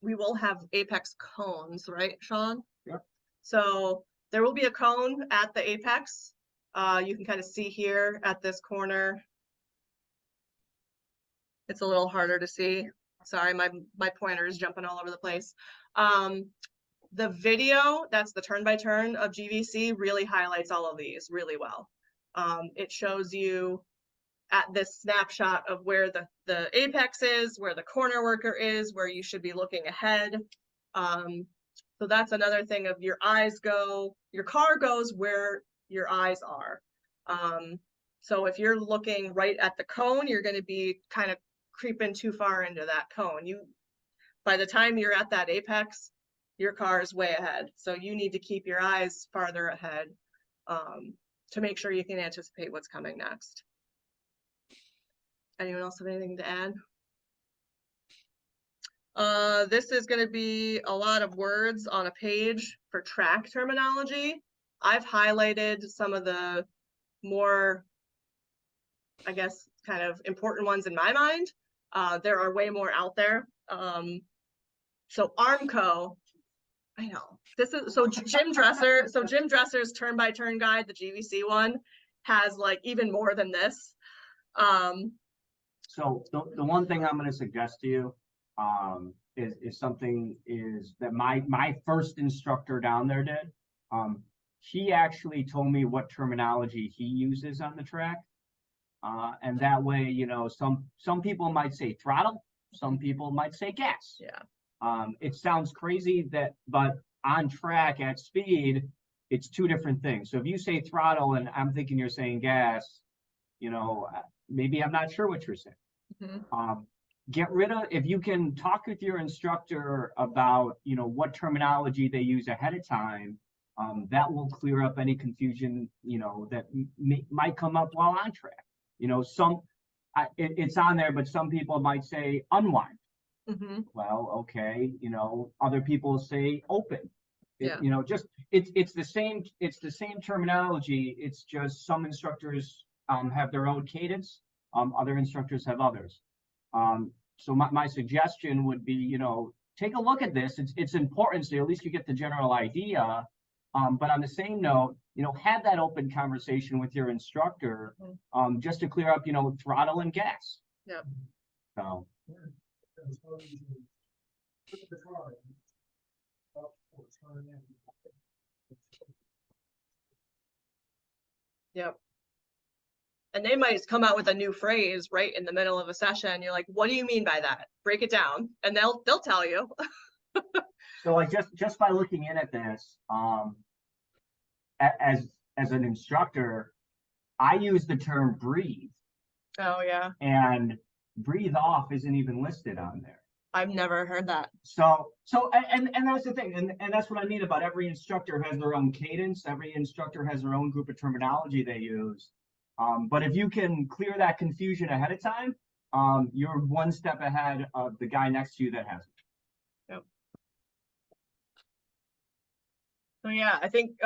We will have apex cones, right, Sean? Yep. So there will be a cone at the apex. You can kind of see here at this corner. It's a little harder to see. Sorry, my pointer is jumping all over the place. The video, that's the turn-by-turn of GVC, really highlights all of these really well. It shows you at this snapshot of where the apex is, where the corner worker is, where you should be looking ahead. So that's another thing of your eyes go, your car goes where your eyes are. So if you're looking right at the cone, you're going to be kind of creeping too far into that cone. By the time you're at that apex, your car is way ahead. So you need to keep your eyes farther ahead to make sure you can anticipate what's coming next. Anyone else have anything to add? This is going to be a lot of words on a page for track terminology. I've highlighted some of the more, I guess, kind of important ones in my mind. There are way more out there. So Armco, I know this is so Jim Dresser. So Jim Dresser's turn-by-turn guide, the GVC one, has like even more than this. So the one thing I'm going to suggest to you is something that my first instructor down there did. He actually told me what terminology he uses on the track. And that way, you know, some people might say throttle, some people might say gas. Yeah. It sounds crazy but on track at speed, it's two different things. So if you say throttle and I'm thinking you're saying gas, you know, maybe I'm not sure what you're saying. Mm-hmm. Get rid of, if you can talk with your instructor about, you know, what terminology they use ahead of time, that will clear up any confusion, you know, that might come up while on track. You know, it's on there, but some people might say unwind. Mm-hmm. Well, okay, you know, other people say open. Yeah. You know, just it's the same terminology. It's just some instructors have their own cadence. Other instructors have others. So my suggestion would be, you know, take a look at this. It's important, so at least you get the general idea. But on the same note, you know, have that open conversation with your instructor, just to clear up, you know, throttle and gas. Yep. So. Yep. And they might come out with a new phrase right in the middle of a session. You're like, what do you mean by that? Break it down. And they'll tell you. So like just by looking in at this, as an instructor, I use the term breathe. Oh yeah. And breathe off isn't even listed on there. I've never heard that. So and that's the thing, and that's what I mean about every instructor has their own cadence, every instructor has their own group of terminology they use. But if you can clear that confusion ahead of time, you're one step ahead of the guy next to you that hasn't. Yep. So yeah, I think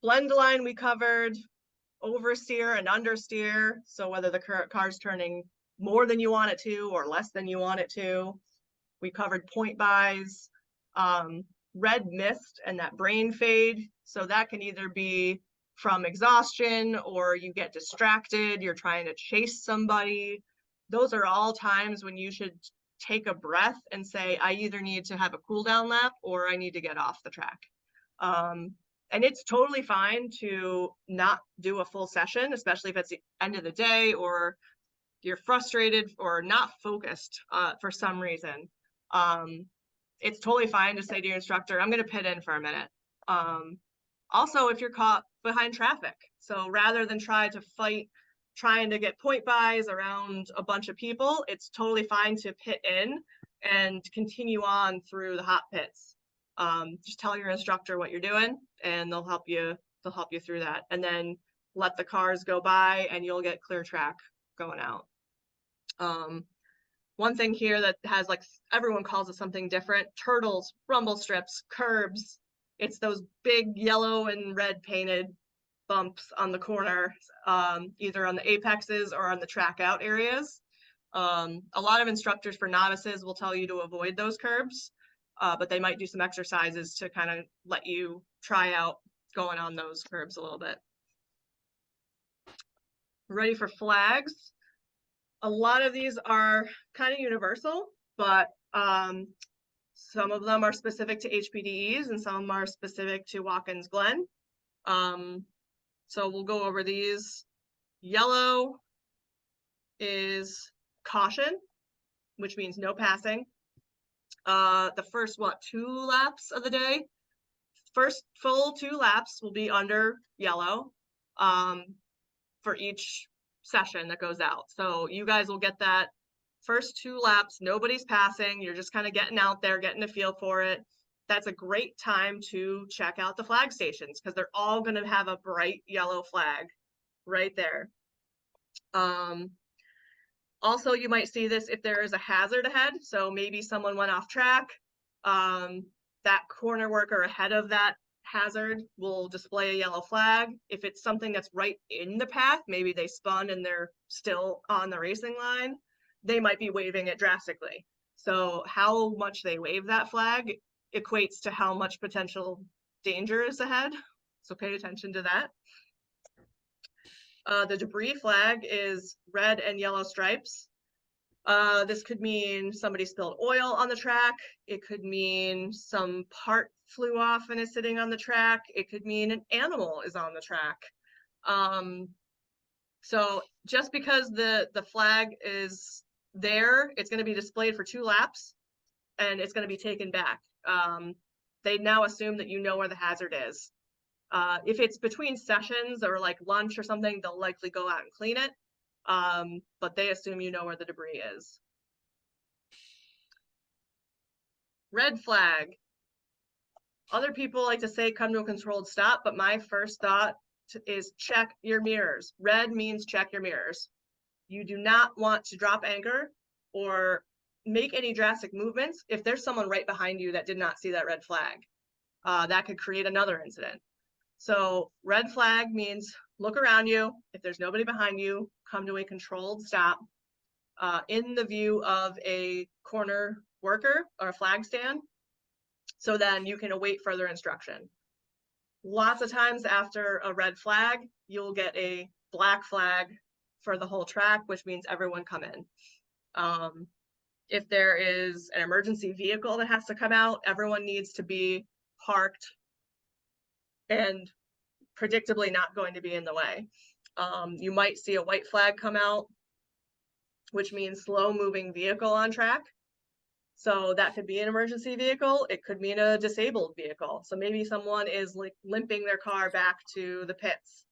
blend line we covered, oversteer and understeer. So whether the car's turning more than you want it to or less than you want it to. We covered point buys, red mist and that brain fade. So that can either be from exhaustion or you get distracted, you're trying to chase somebody. Those are all times when you should take a breath and say, I either need to have a cool down lap or I need to get off the track. And it's totally fine to not do a full session, especially if it's the end of the day or you're frustrated or not focused for some reason. It's totally fine to say to your instructor, I'm going to pit in for a minute. Also, if you're caught behind traffic. So rather than try to fight trying to get point buys around a bunch of people, it's totally fine to pit in and continue on through the hot pits. Just tell your instructor what you're doing and they'll help you through that. And then let the cars go by and you'll get clear track going out. One thing here that has, like, everyone calls it something different: turtles, rumble strips, curbs. It's those big yellow and red painted bumps on the corner, either on the apexes or on the track out areas. A lot of instructors for novices will tell you to avoid those curbs, but they might do some exercises to kind of let you try out going on those curbs a little bit. Ready for flags. A lot of these are kind of universal, but some of them are specific to HPDEs and some are specific to Watkins Glen. So we'll go over these. Yellow is caution, which means no passing. The first, 2 laps of the day? First full 2 laps will be under yellow for each session that goes out. So you guys will get that first 2 laps, nobody's passing, you're just kind of getting out there, getting a feel for it. That's a great time to check out the flag stations because they're all going to have a bright yellow flag right there. Also, you might see this if there is a hazard ahead. So maybe someone went off track. That corner worker ahead of that hazard will display a yellow flag. If it's something that's right in the path, maybe they spun and they're still on the racing line, they might be waving it drastically. So how much they wave that flag equates to how much potential danger is ahead. So pay attention to that. The debris flag is red and yellow stripes. This could mean somebody spilled oil on the track. It could mean some part flew off and is sitting on the track. It could mean an animal is on the track. So just because the flag is there, it's going to be displayed for 2 laps and it's going to be taken back. They now assume that you know where the hazard is. If it's between sessions or like lunch or something, they'll likely go out and clean it. But they assume you know where the debris is. Red flag. Other people like to say come to a controlled stop, but my first thought is check your mirrors. Red means check your mirrors. You do not want to drop anchor or make any drastic movements if there's someone right behind you that did not see that red flag. That could create another incident. So red flag means look around you. If there's nobody behind you, come to a controlled stop in the view of a corner worker or a flag stand. So then you can await further instruction. Lots of times after a red flag, you'll get a black flag for the whole track, which means everyone come in. If there is an emergency vehicle that has to come out, everyone needs to be parked and predictably not going to be in the way. You might see a white flag come out, which means slow moving vehicle on track. So that could be an emergency vehicle. It could mean a disabled vehicle. So maybe someone is like limping their car back to the pits.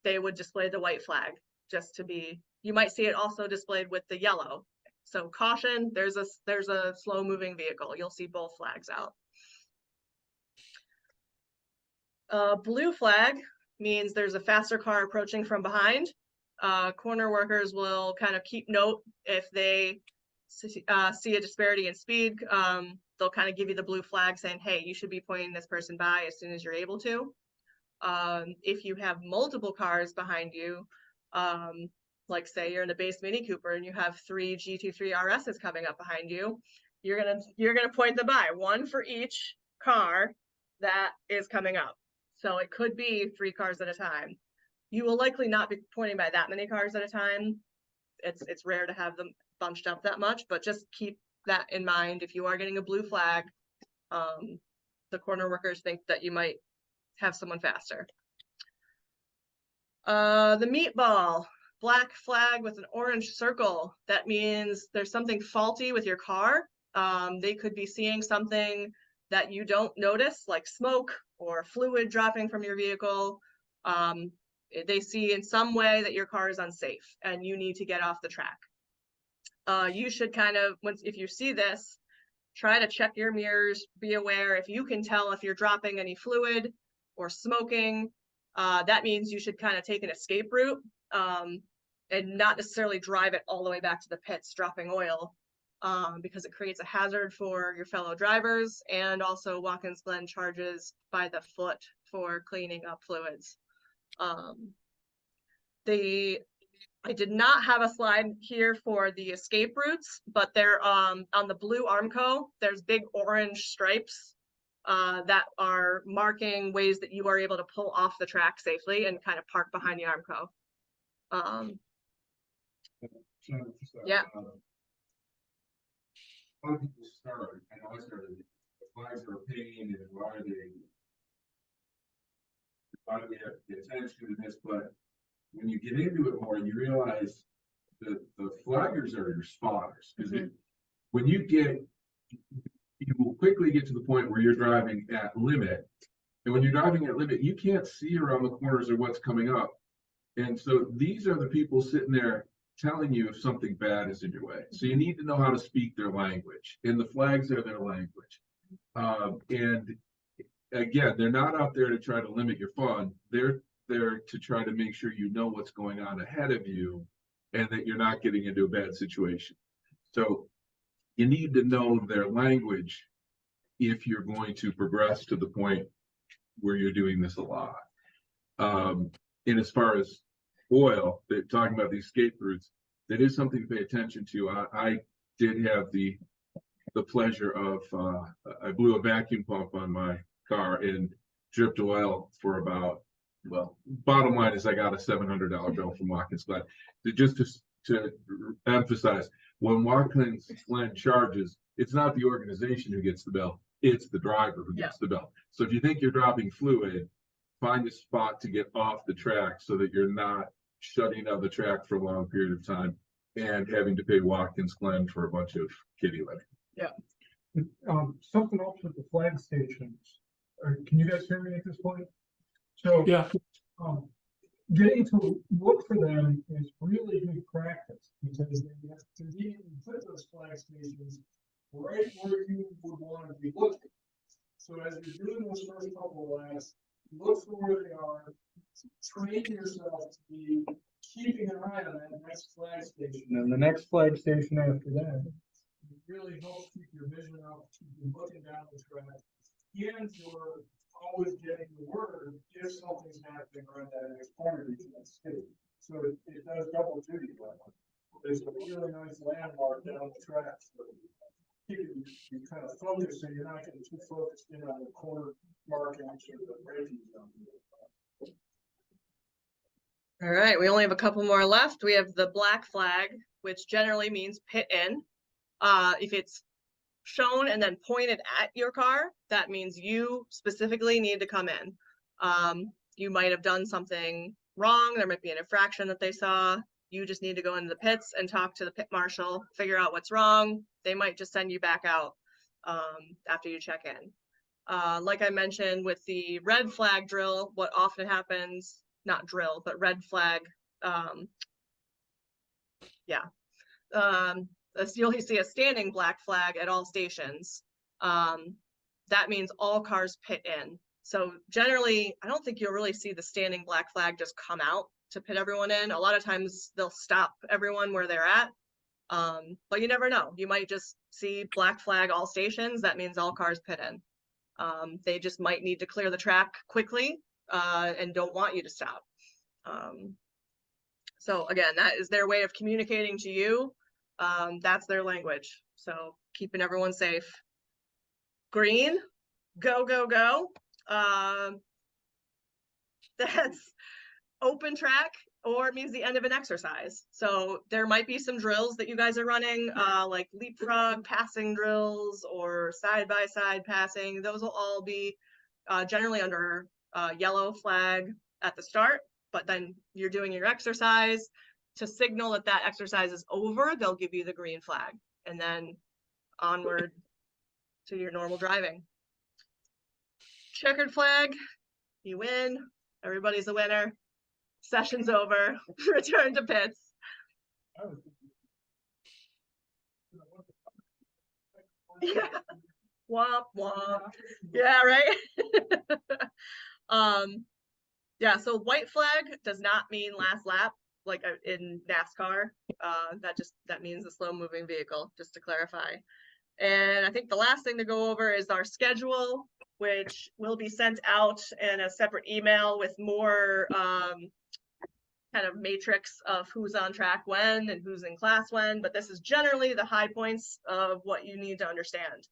They would display the white flag just to be, you might see it also displayed with the yellow. So caution, there's a slow moving vehicle. You'll see both flags out. Blue flag means there's a faster car approaching from behind. Corner workers will kind of keep note if they see a disparity in speed. They'll kind of give you the blue flag saying, hey, you should be pointing this person by as soon as you're able to. If you have multiple cars behind you, like say you're in a base Mini Cooper and you have 3 GT3 RSs coming up behind you, you're gonna point them by, one for each car that is coming up. So it could be 3 cars at a time. You will likely not be pointing by that many cars at a time. It's rare to have them bunched up that much, but just keep that in mind. If you are getting a blue flag, the corner workers think that you might have someone faster. The meatball, black flag with an orange circle. That means there's something faulty with your car. They could be seeing something that you don't notice, like smoke or fluid dropping from your vehicle. They see in some way that your car is unsafe and you need to get off the track. you should kind of, once, if you see this, try to check your mirrors, be aware if you can tell if you're dropping any fluid or smoking, that means you should kind of take an escape route, and not necessarily drive it all the way back to the pits dropping oil, because it creates a hazard for your fellow drivers, and also Watkins Glen charges by the foot for cleaning up fluids. I did not have a slide here for the escape routes, but they're on the blue Armco, there's big orange stripes that are marking ways that you are able to pull off the track safely and kind of park behind the Armco. Yeah. How did you start? I know I started, the flags are a pain, and why do we have to pay attention to this? But when you get into it more, you realize that the flaggers are your spotters. Because when you will quickly get to the point where you're driving at limit. And when you're driving at limit, you can't see around the corners or what's coming up. And so these are the people sitting there telling you if something bad is in your way. So you need to know how to speak their language, and the flags are their language. And again, they're not out there to try to limit your fun. They're there to try to make sure you know what's going on ahead of you and that you're not getting into a bad situation. So you need to know their language if you're going to progress to the point where you're doing this a lot. And as far as oil, that talking about these escape routes, that is something to pay attention to. I did have the pleasure of I blew a vacuum pump on my car and dripped oil for about, well, bottom line is I got a $700 bill from Watkins Glen. Just to emphasize, when Watkins Glen charges, it's not the organization who gets the bill, it's the driver who gets the bill. So if you think you're dropping fluid, find a spot to get off the track so that you're not shutting down the track for a long period of time and having to pay Watkins Glen for a bunch of kitty litter. Yeah. Something else with the flag stations. Can you guys hear me at this point? So Yeah. Getting to look for them is really good practice, because they have to conveniently put those flag stations right where you would want to be looking. So as you're doing those first couple of laps, look for where they are, train yourself to be keeping an eye on that next flag station and the next flag station after that. It really helps keep your vision up, keep you looking down the track, and you're always getting the word if something's happening around that next corner you can see. So it does double duty. There's a really nice landmark down the track. So you kind of focus, so you're not getting too focused in on the corner markings or the braking zone. All right, we only have a couple more left. We have the black flag, which generally means pit in. If it's shown and then pointed at your car, that means you specifically need to come in. You might have done something wrong. There might be an infraction that they saw. You just need to go into the pits and talk to the pit marshal, figure out what's wrong. They might just send you back out after you check in. Like I mentioned with the red flag drill, what often happens, not drill, but red flag, you'll see a standing black flag at all stations. That means all cars pit in. So generally, I don't think you'll really see the standing black flag just come out to pit everyone in. A lot of times they'll stop everyone where they're at. But you never know. You might just see black flag all stations. That means all cars pit in. They just might need to clear the track quickly and don't want you to stop. So again, that is their way of communicating to you. That's their language. So keeping everyone safe. Green, go, go, go. That's open track, or it means the end of an exercise. So there might be some drills that you guys are running, like leapfrog passing drills or side-by-side passing. Those will all be generally under yellow flag at the start, but then you're doing your exercise. To signal that that exercise is over, they'll give you the green flag, and then onward to your normal driving. Checkered flag, you win, everybody's a winner. Session's over, return to pits. Yeah. Womp womp. Yeah, right. Yeah, so white flag does not mean last lap, like in NASCAR. That means a slow moving vehicle, just to clarify. And I think the last thing to go over is our schedule, which will be sent out in a separate email with more kind of matrix of who's on track when and who's in class when, but this is generally the high points of what you need to understand.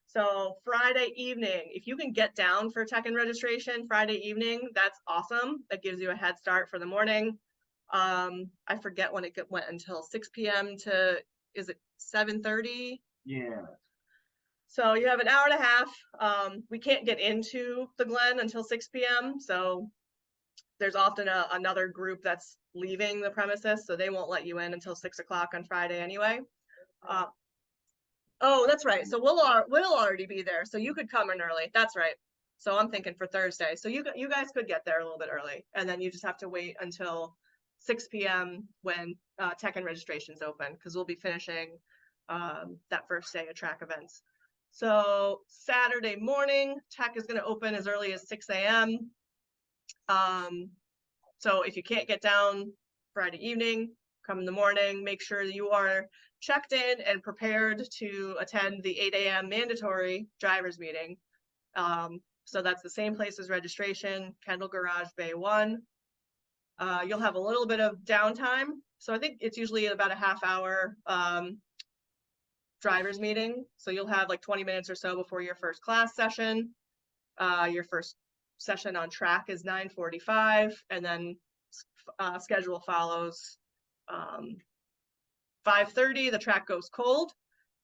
So Friday evening, if you can get down for tech and registration Friday evening, that's awesome. That gives you a head start for the morning. I forget when it went until 6 p.m. to, is it 7:30? Yeah. So you have an hour and a half. We can't get into the Glen until 6 p.m. So there's often another group that's leaving the premises, so they won't let you in until 6 o'clock on Friday anyway. Oh, that's right. So we'll already be there, so you could come in early. That's right. So I'm thinking for Thursday. So you guys could get there a little bit early, and then you just have to wait until 6 p.m. when tech and registration's open, because we'll be finishing that first day of track events. So Saturday morning, tech is going to open as early as 6 a.m. So if you can't get down Friday evening, come in the morning, make sure that you are checked in and prepared to attend the 8 a.m. mandatory driver's meeting. So that's the same place as registration, Kendall Garage Bay 1. You'll have a little bit of downtime. So I think it's usually about a half hour driver's meeting. So you'll have like 20 minutes or so before your first class session. Your first session on track is 9:45, and then schedule follows 5:30. The track goes cold,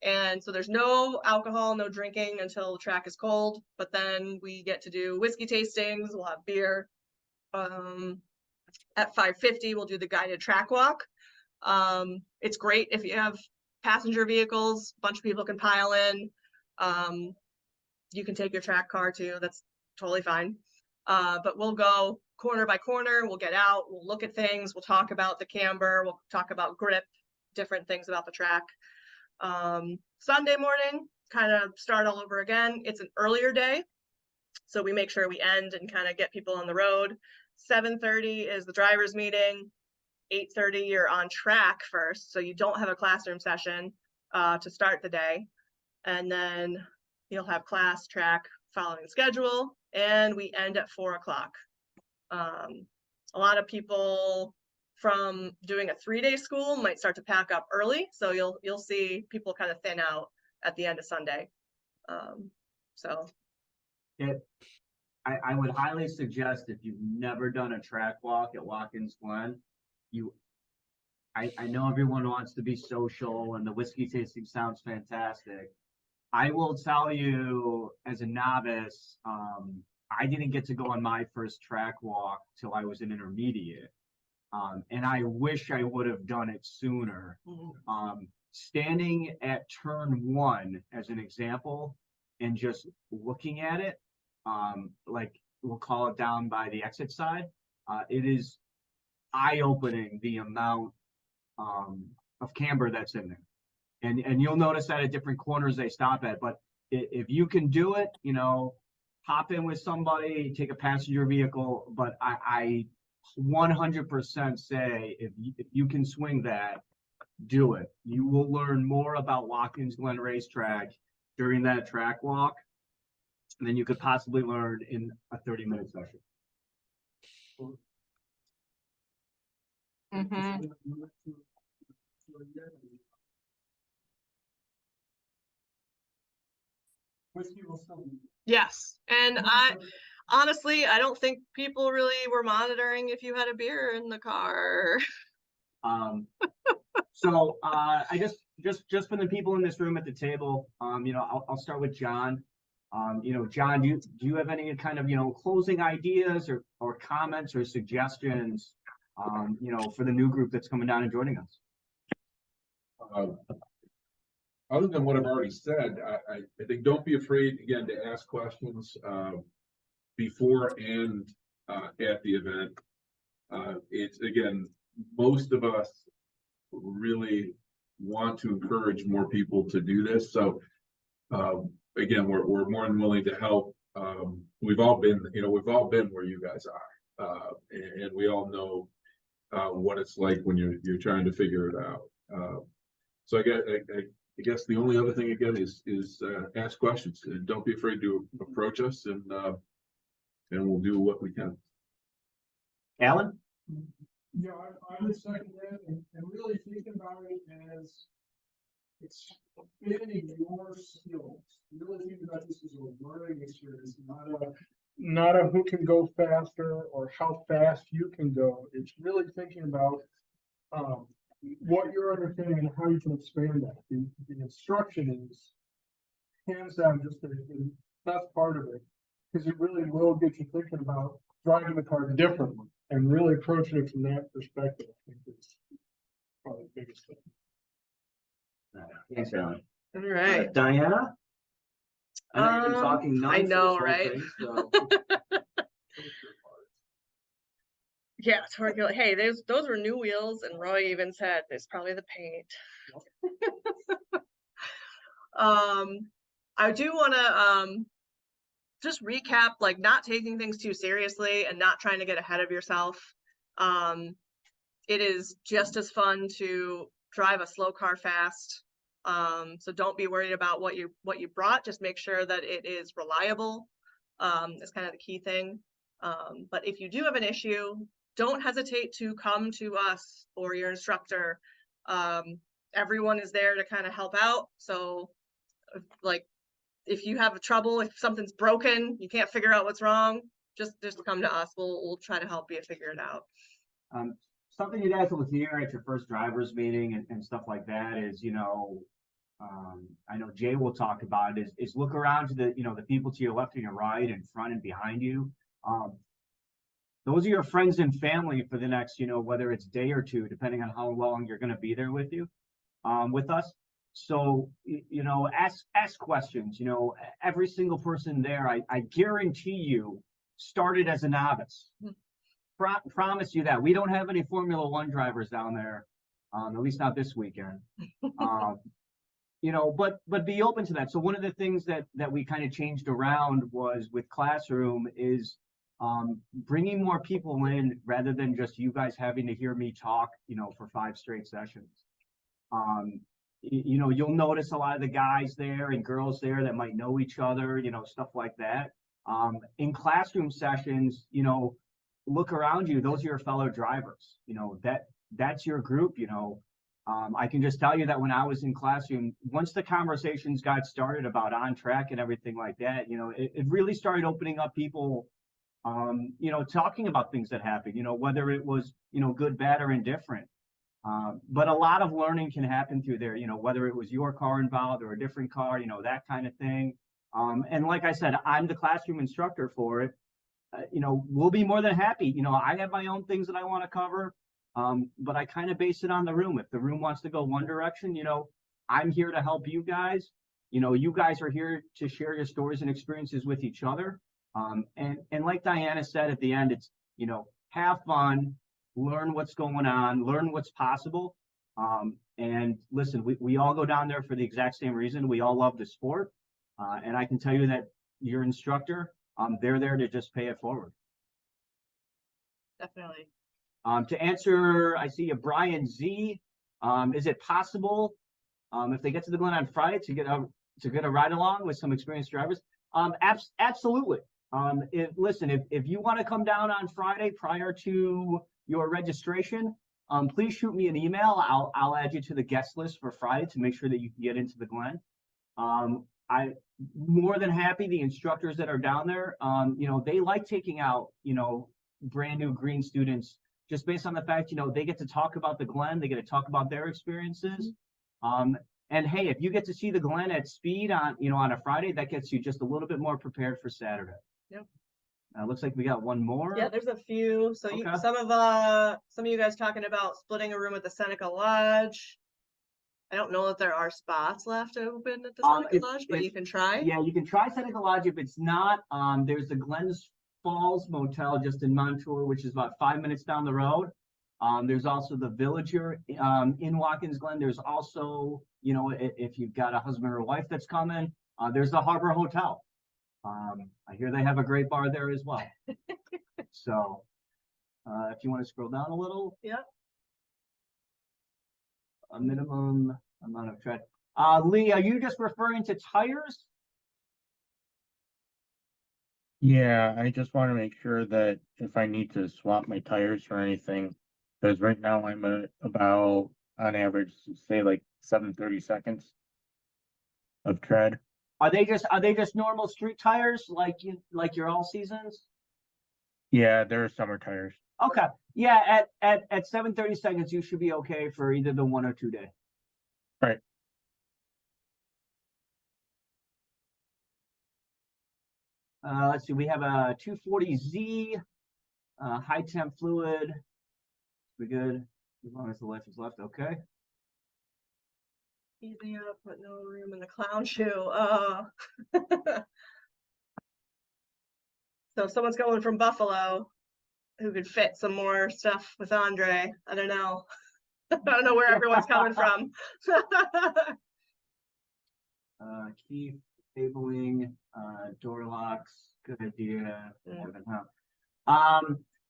and so there's no alcohol, no drinking until the track is cold, but then we get to do whiskey tastings. We'll have beer. At 5:50 we'll do the guided track walk. It's great if you have passenger vehicles, a bunch of people can pile in. You can take your track car too, that's totally fine. But we'll go corner by corner, we'll get out, we'll look at things, we'll talk about the camber, we'll talk about grip, different things about the track. Sunday morning, kind of start all over again. It's an earlier day, so we make sure we end and kind of get people on the road. 7:30 is the driver's meeting. 8:30 you're on track first, so you don't have a classroom session to start the day, and then you'll have class track following the schedule, and we end at 4 o'clock. A lot of people from doing a 3-day school might start to pack up early, so you'll see people kind of thin out at the end of Sunday. So I would highly suggest, if you've never done a track walk at Watkins Glen, I know everyone wants to be social and the whiskey tasting sounds fantastic. I will tell you, as a novice, I didn't get to go on my first track walk till I was an intermediate. And I wish I would have done it sooner. Standing at turn 1 as an example and just looking at it, like we'll call it down by the exit side, it is eye-opening the amount of camber that's in there. And you'll notice that at different corners they stop at, but if you can do it, hop in with somebody, take a passenger vehicle, but I 100% say if you can swing that, do it. You will learn more about Watkins Glen Racetrack during that track walk than you could possibly learn in a 30-minute session. Whiskey will still be. yes, and honestly, I don't think people really were monitoring if you had a beer in the car. So I just for the people in this room at the table, I'll start with John. John, do you have any kind of closing ideas or comments or suggestions, for the new group that's coming down and joining us? Other than what I've already said, I think don't be afraid, again, to ask questions before and at the event. It's, again, most of us really want to encourage more people to do this. So Again, we're more than willing to help. We've all been where you guys are. And we all know what it's like when you're trying to figure it out. So I guess the only other thing again is ask questions, and don't be afraid to approach us, and we'll do what we can. Alan? Yeah, I would second that and really thinking about it as expanding your skills. Really think about this as a learning experience, not a who can go faster or how fast you can go. It's really thinking about what you're understanding and how you can expand that. The instruction is hands down just the best part of it, because it really will get you thinking about driving the car differently and really approaching it from that perspective. I think it's probably the biggest thing. Thanks, Alan. All right. Diana? I know you've been talking I nonsense know, this whole right? thing, so- Yeah, Torque, hey, those were new wheels, and Roy even said there's probably the paint. I do want to just recap, like, not taking things too seriously and not trying to get ahead of yourself. It is just as fun to drive a slow car fast. So don't be worried about what you brought. Just make sure that it is reliable. Is kind of the key thing. But if you do have an issue, don't hesitate to come to us or your instructor. Everyone is there to kind of help out. So like, if you have trouble, if something's broken, you can't figure out what's wrong, just come to us. We'll try to help you figure it out. Something you guys will hear at your first drivers meeting and stuff like that is, I know Jay will talk about it, is look around to the people to your left and your right and front and behind you. Those are your friends and family for the next, whether it's day or two, depending on how long you're going to be there with us. So, ask questions. Every single person there, I guarantee you, started as a novice. Promise you that. We don't have any Formula One drivers down there, at least not this weekend. But be open to that. So one of the things that we kind of changed around was with Classroom is bringing more people in rather than just you guys having to hear me talk, for 5 straight sessions. You'll notice a lot of the guys there and girls there that might know each other, stuff like that. In Classroom sessions, look around you. Those are your fellow drivers. That's your group. I can just tell you that when I was in Classroom, once the conversations got started about on track and everything like that, it really started opening up people, talking about things that happened, whether it was, good, bad, or indifferent. But a lot of learning can happen through there, whether it was your car involved or a different car, that kind of thing. And like I said, I'm the Classroom instructor for it. We'll be more than happy. I have my own things that I want to cover, but I kind of base it on the room. If the room wants to go one direction, I'm here to help you guys. You guys are here to share your stories and experiences with each other. And like Diana said at the end, it's, have fun, learn what's going on, learn what's possible. And listen, we all go down there for the exact same reason. We all love the sport. And I can tell you that your instructor, they're there to just pay it forward. Definitely. To answer, I see a Brian Z. Is it possible, if they get to the Glen on Friday, to get a ride along with some experienced drivers? Absolutely. If you want to come down on Friday prior to your registration, please shoot me an email. I'll add you to the guest list for Friday to make sure that you can get into the Glen. I'm more than happy. The instructors that are down there, they like taking out, brand new green students just based on the fact, they get to talk about the Glen, they get to talk about their experiences. And hey, if you get to see the Glen at speed on a Friday, that gets you just a little bit more prepared for Saturday. Yep. Looks like we got one more. Yeah, there's a few. So Okay. some of you guys talking about splitting a room at the Seneca Lodge. I don't know if there are spots left open at the Seneca Lodge, but you can try. Yeah, you can try Seneca Lodge. If it's not, there's the Glens Falls Motel just in Montour, which is about 5 minutes down the road. There's also the Villager in Watkins Glen. There's also, if you've got a husband or a wife that's coming, there's the Harbor Hotel. I hear they have a great bar there as well. So, if you want to scroll down a little. Yep. A minimum amount of tread. Lee, are you just referring to tires? Yeah, I just want to make sure that if I need to swap my tires or anything, because right now I'm at about, on average, say like 730 seconds of tread. Are they just normal street tires like your all seasons? Yeah, they're summer tires. Okay. Yeah, at 730 seconds, you should be okay for either the 1 or 2 day. Right. Let's see, we have a 240Z, high temp fluid. We good, as long as the life is left, okay. Easy up, but no room in the clown shoe. So if someone's going from Buffalo, who could fit some more stuff with Andre, I don't know. I don't know where everyone's coming from. Key cabling, door locks, good idea.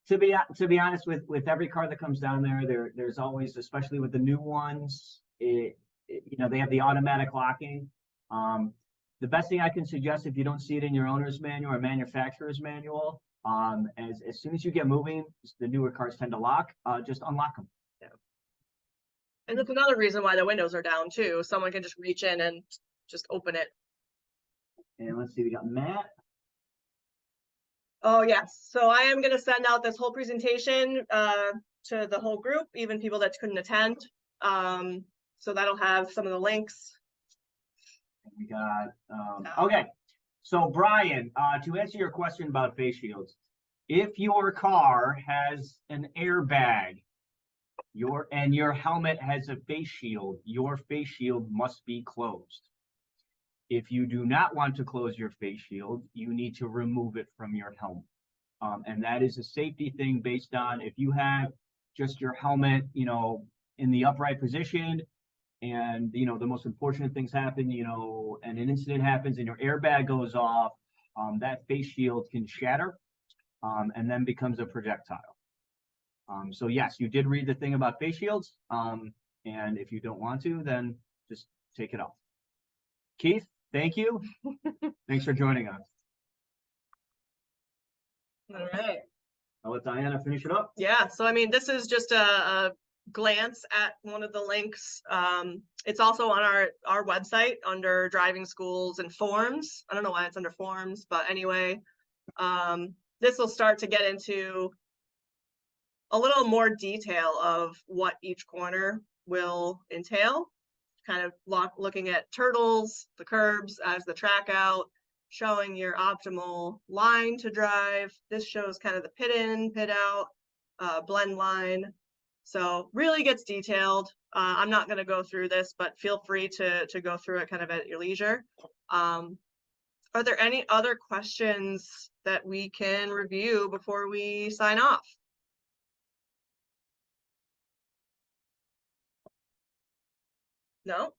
To be honest, with every car that comes down there's always, especially with the new ones, you know, they have the automatic locking. The best thing I can suggest, if you don't see it in your owner's manual or manufacturer's manual, as soon as you get moving, the newer cars tend to lock, just unlock them. Yeah. And that's another reason why the windows are down too. Someone can just reach in and just open it. And let's see, we got Matt. Oh, yes. So I am going to send out this whole presentation to the whole group, even people that couldn't attend. So that'll have some of the links. We got, okay. So Brian, to answer your question about face shields, if your car has an airbag, and your helmet has a face shield, your face shield must be closed. If you do not want to close your face shield, you need to remove it from your helmet. And that is a safety thing based on if you have just your helmet, you know, in the upright position, and, you know, the most unfortunate things happen, you know, and an incident happens and your airbag goes off, that face shield can shatter, and then becomes a projectile. So yes, you did read the thing about face shields. And if you don't want to, then just take it off. Keith, thank you. Thanks for joining us. All right. I'll let Diana finish it up. Yeah. So, I mean, this is just a glance at one of the links. It's also on our website under driving schools and forms. I don't know why it's under forms, but anyway, this will start to get into a little more detail of what each corner will entail, kind of looking at turtles, the curbs as the track out, showing your optimal line to drive. This shows kind of the pit in, pit out, blend line. So really gets detailed. I'm not going to go through this, but feel free to go through it kind of at your leisure. Are there any other questions that we can review before we sign off? No?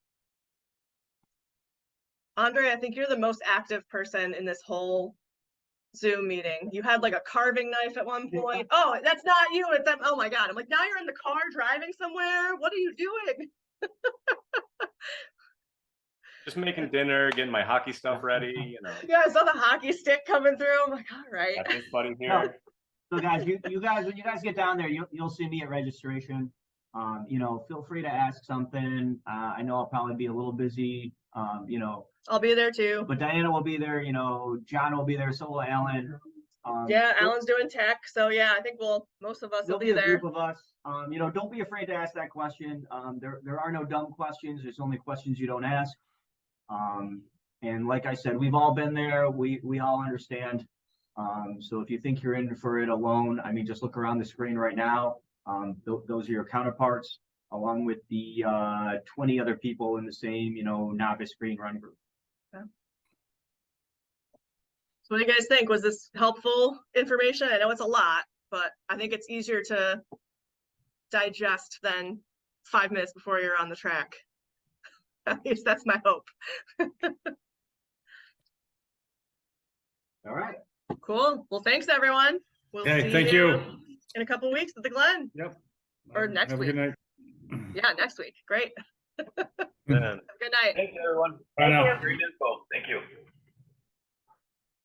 Andre, I think you're the most active person in this whole Zoom meeting. You had like a carving knife at one point. Oh, that's not you. It's them. Oh my God. I'm like, now you're in the car driving somewhere. What are you doing? Just making dinner, getting my hockey stuff ready, you know. Yeah, I saw the hockey stick coming through. I'm like, all right. Got this button No. here. So guys, you guys, when you guys get down there, you'll see me at registration. You know, feel free to ask something. I know I'll probably be a little busy, you know. I'll be there too. But Diana will be there, you know, John will be there, so will Alan. Yeah, Alan's doing tech. So yeah, I think most of us will There'll be be a there. group of us. You know, don't be afraid to ask that question. There are no dumb questions. There's only questions you don't ask. And like I said, we've all been there. We all understand. So if you think you're in for it alone, I mean, just look around the screen right now. Those are your counterparts, along with the 20 other people in the same, you know, novice screen run group. Okay. So what do you guys think? Was this helpful information? I know it's a lot, but I think it's easier to digest than 5 minutes before you're on the track. At least that's my hope. All right. Cool. Well, thanks, everyone. We'll Okay, see thank you. in a couple weeks at the Glen. Yep. Or next Have a good night. Yeah, next week. Great. Then, Have a good night. thanks, everyone. Bye now. Great info. Thank you.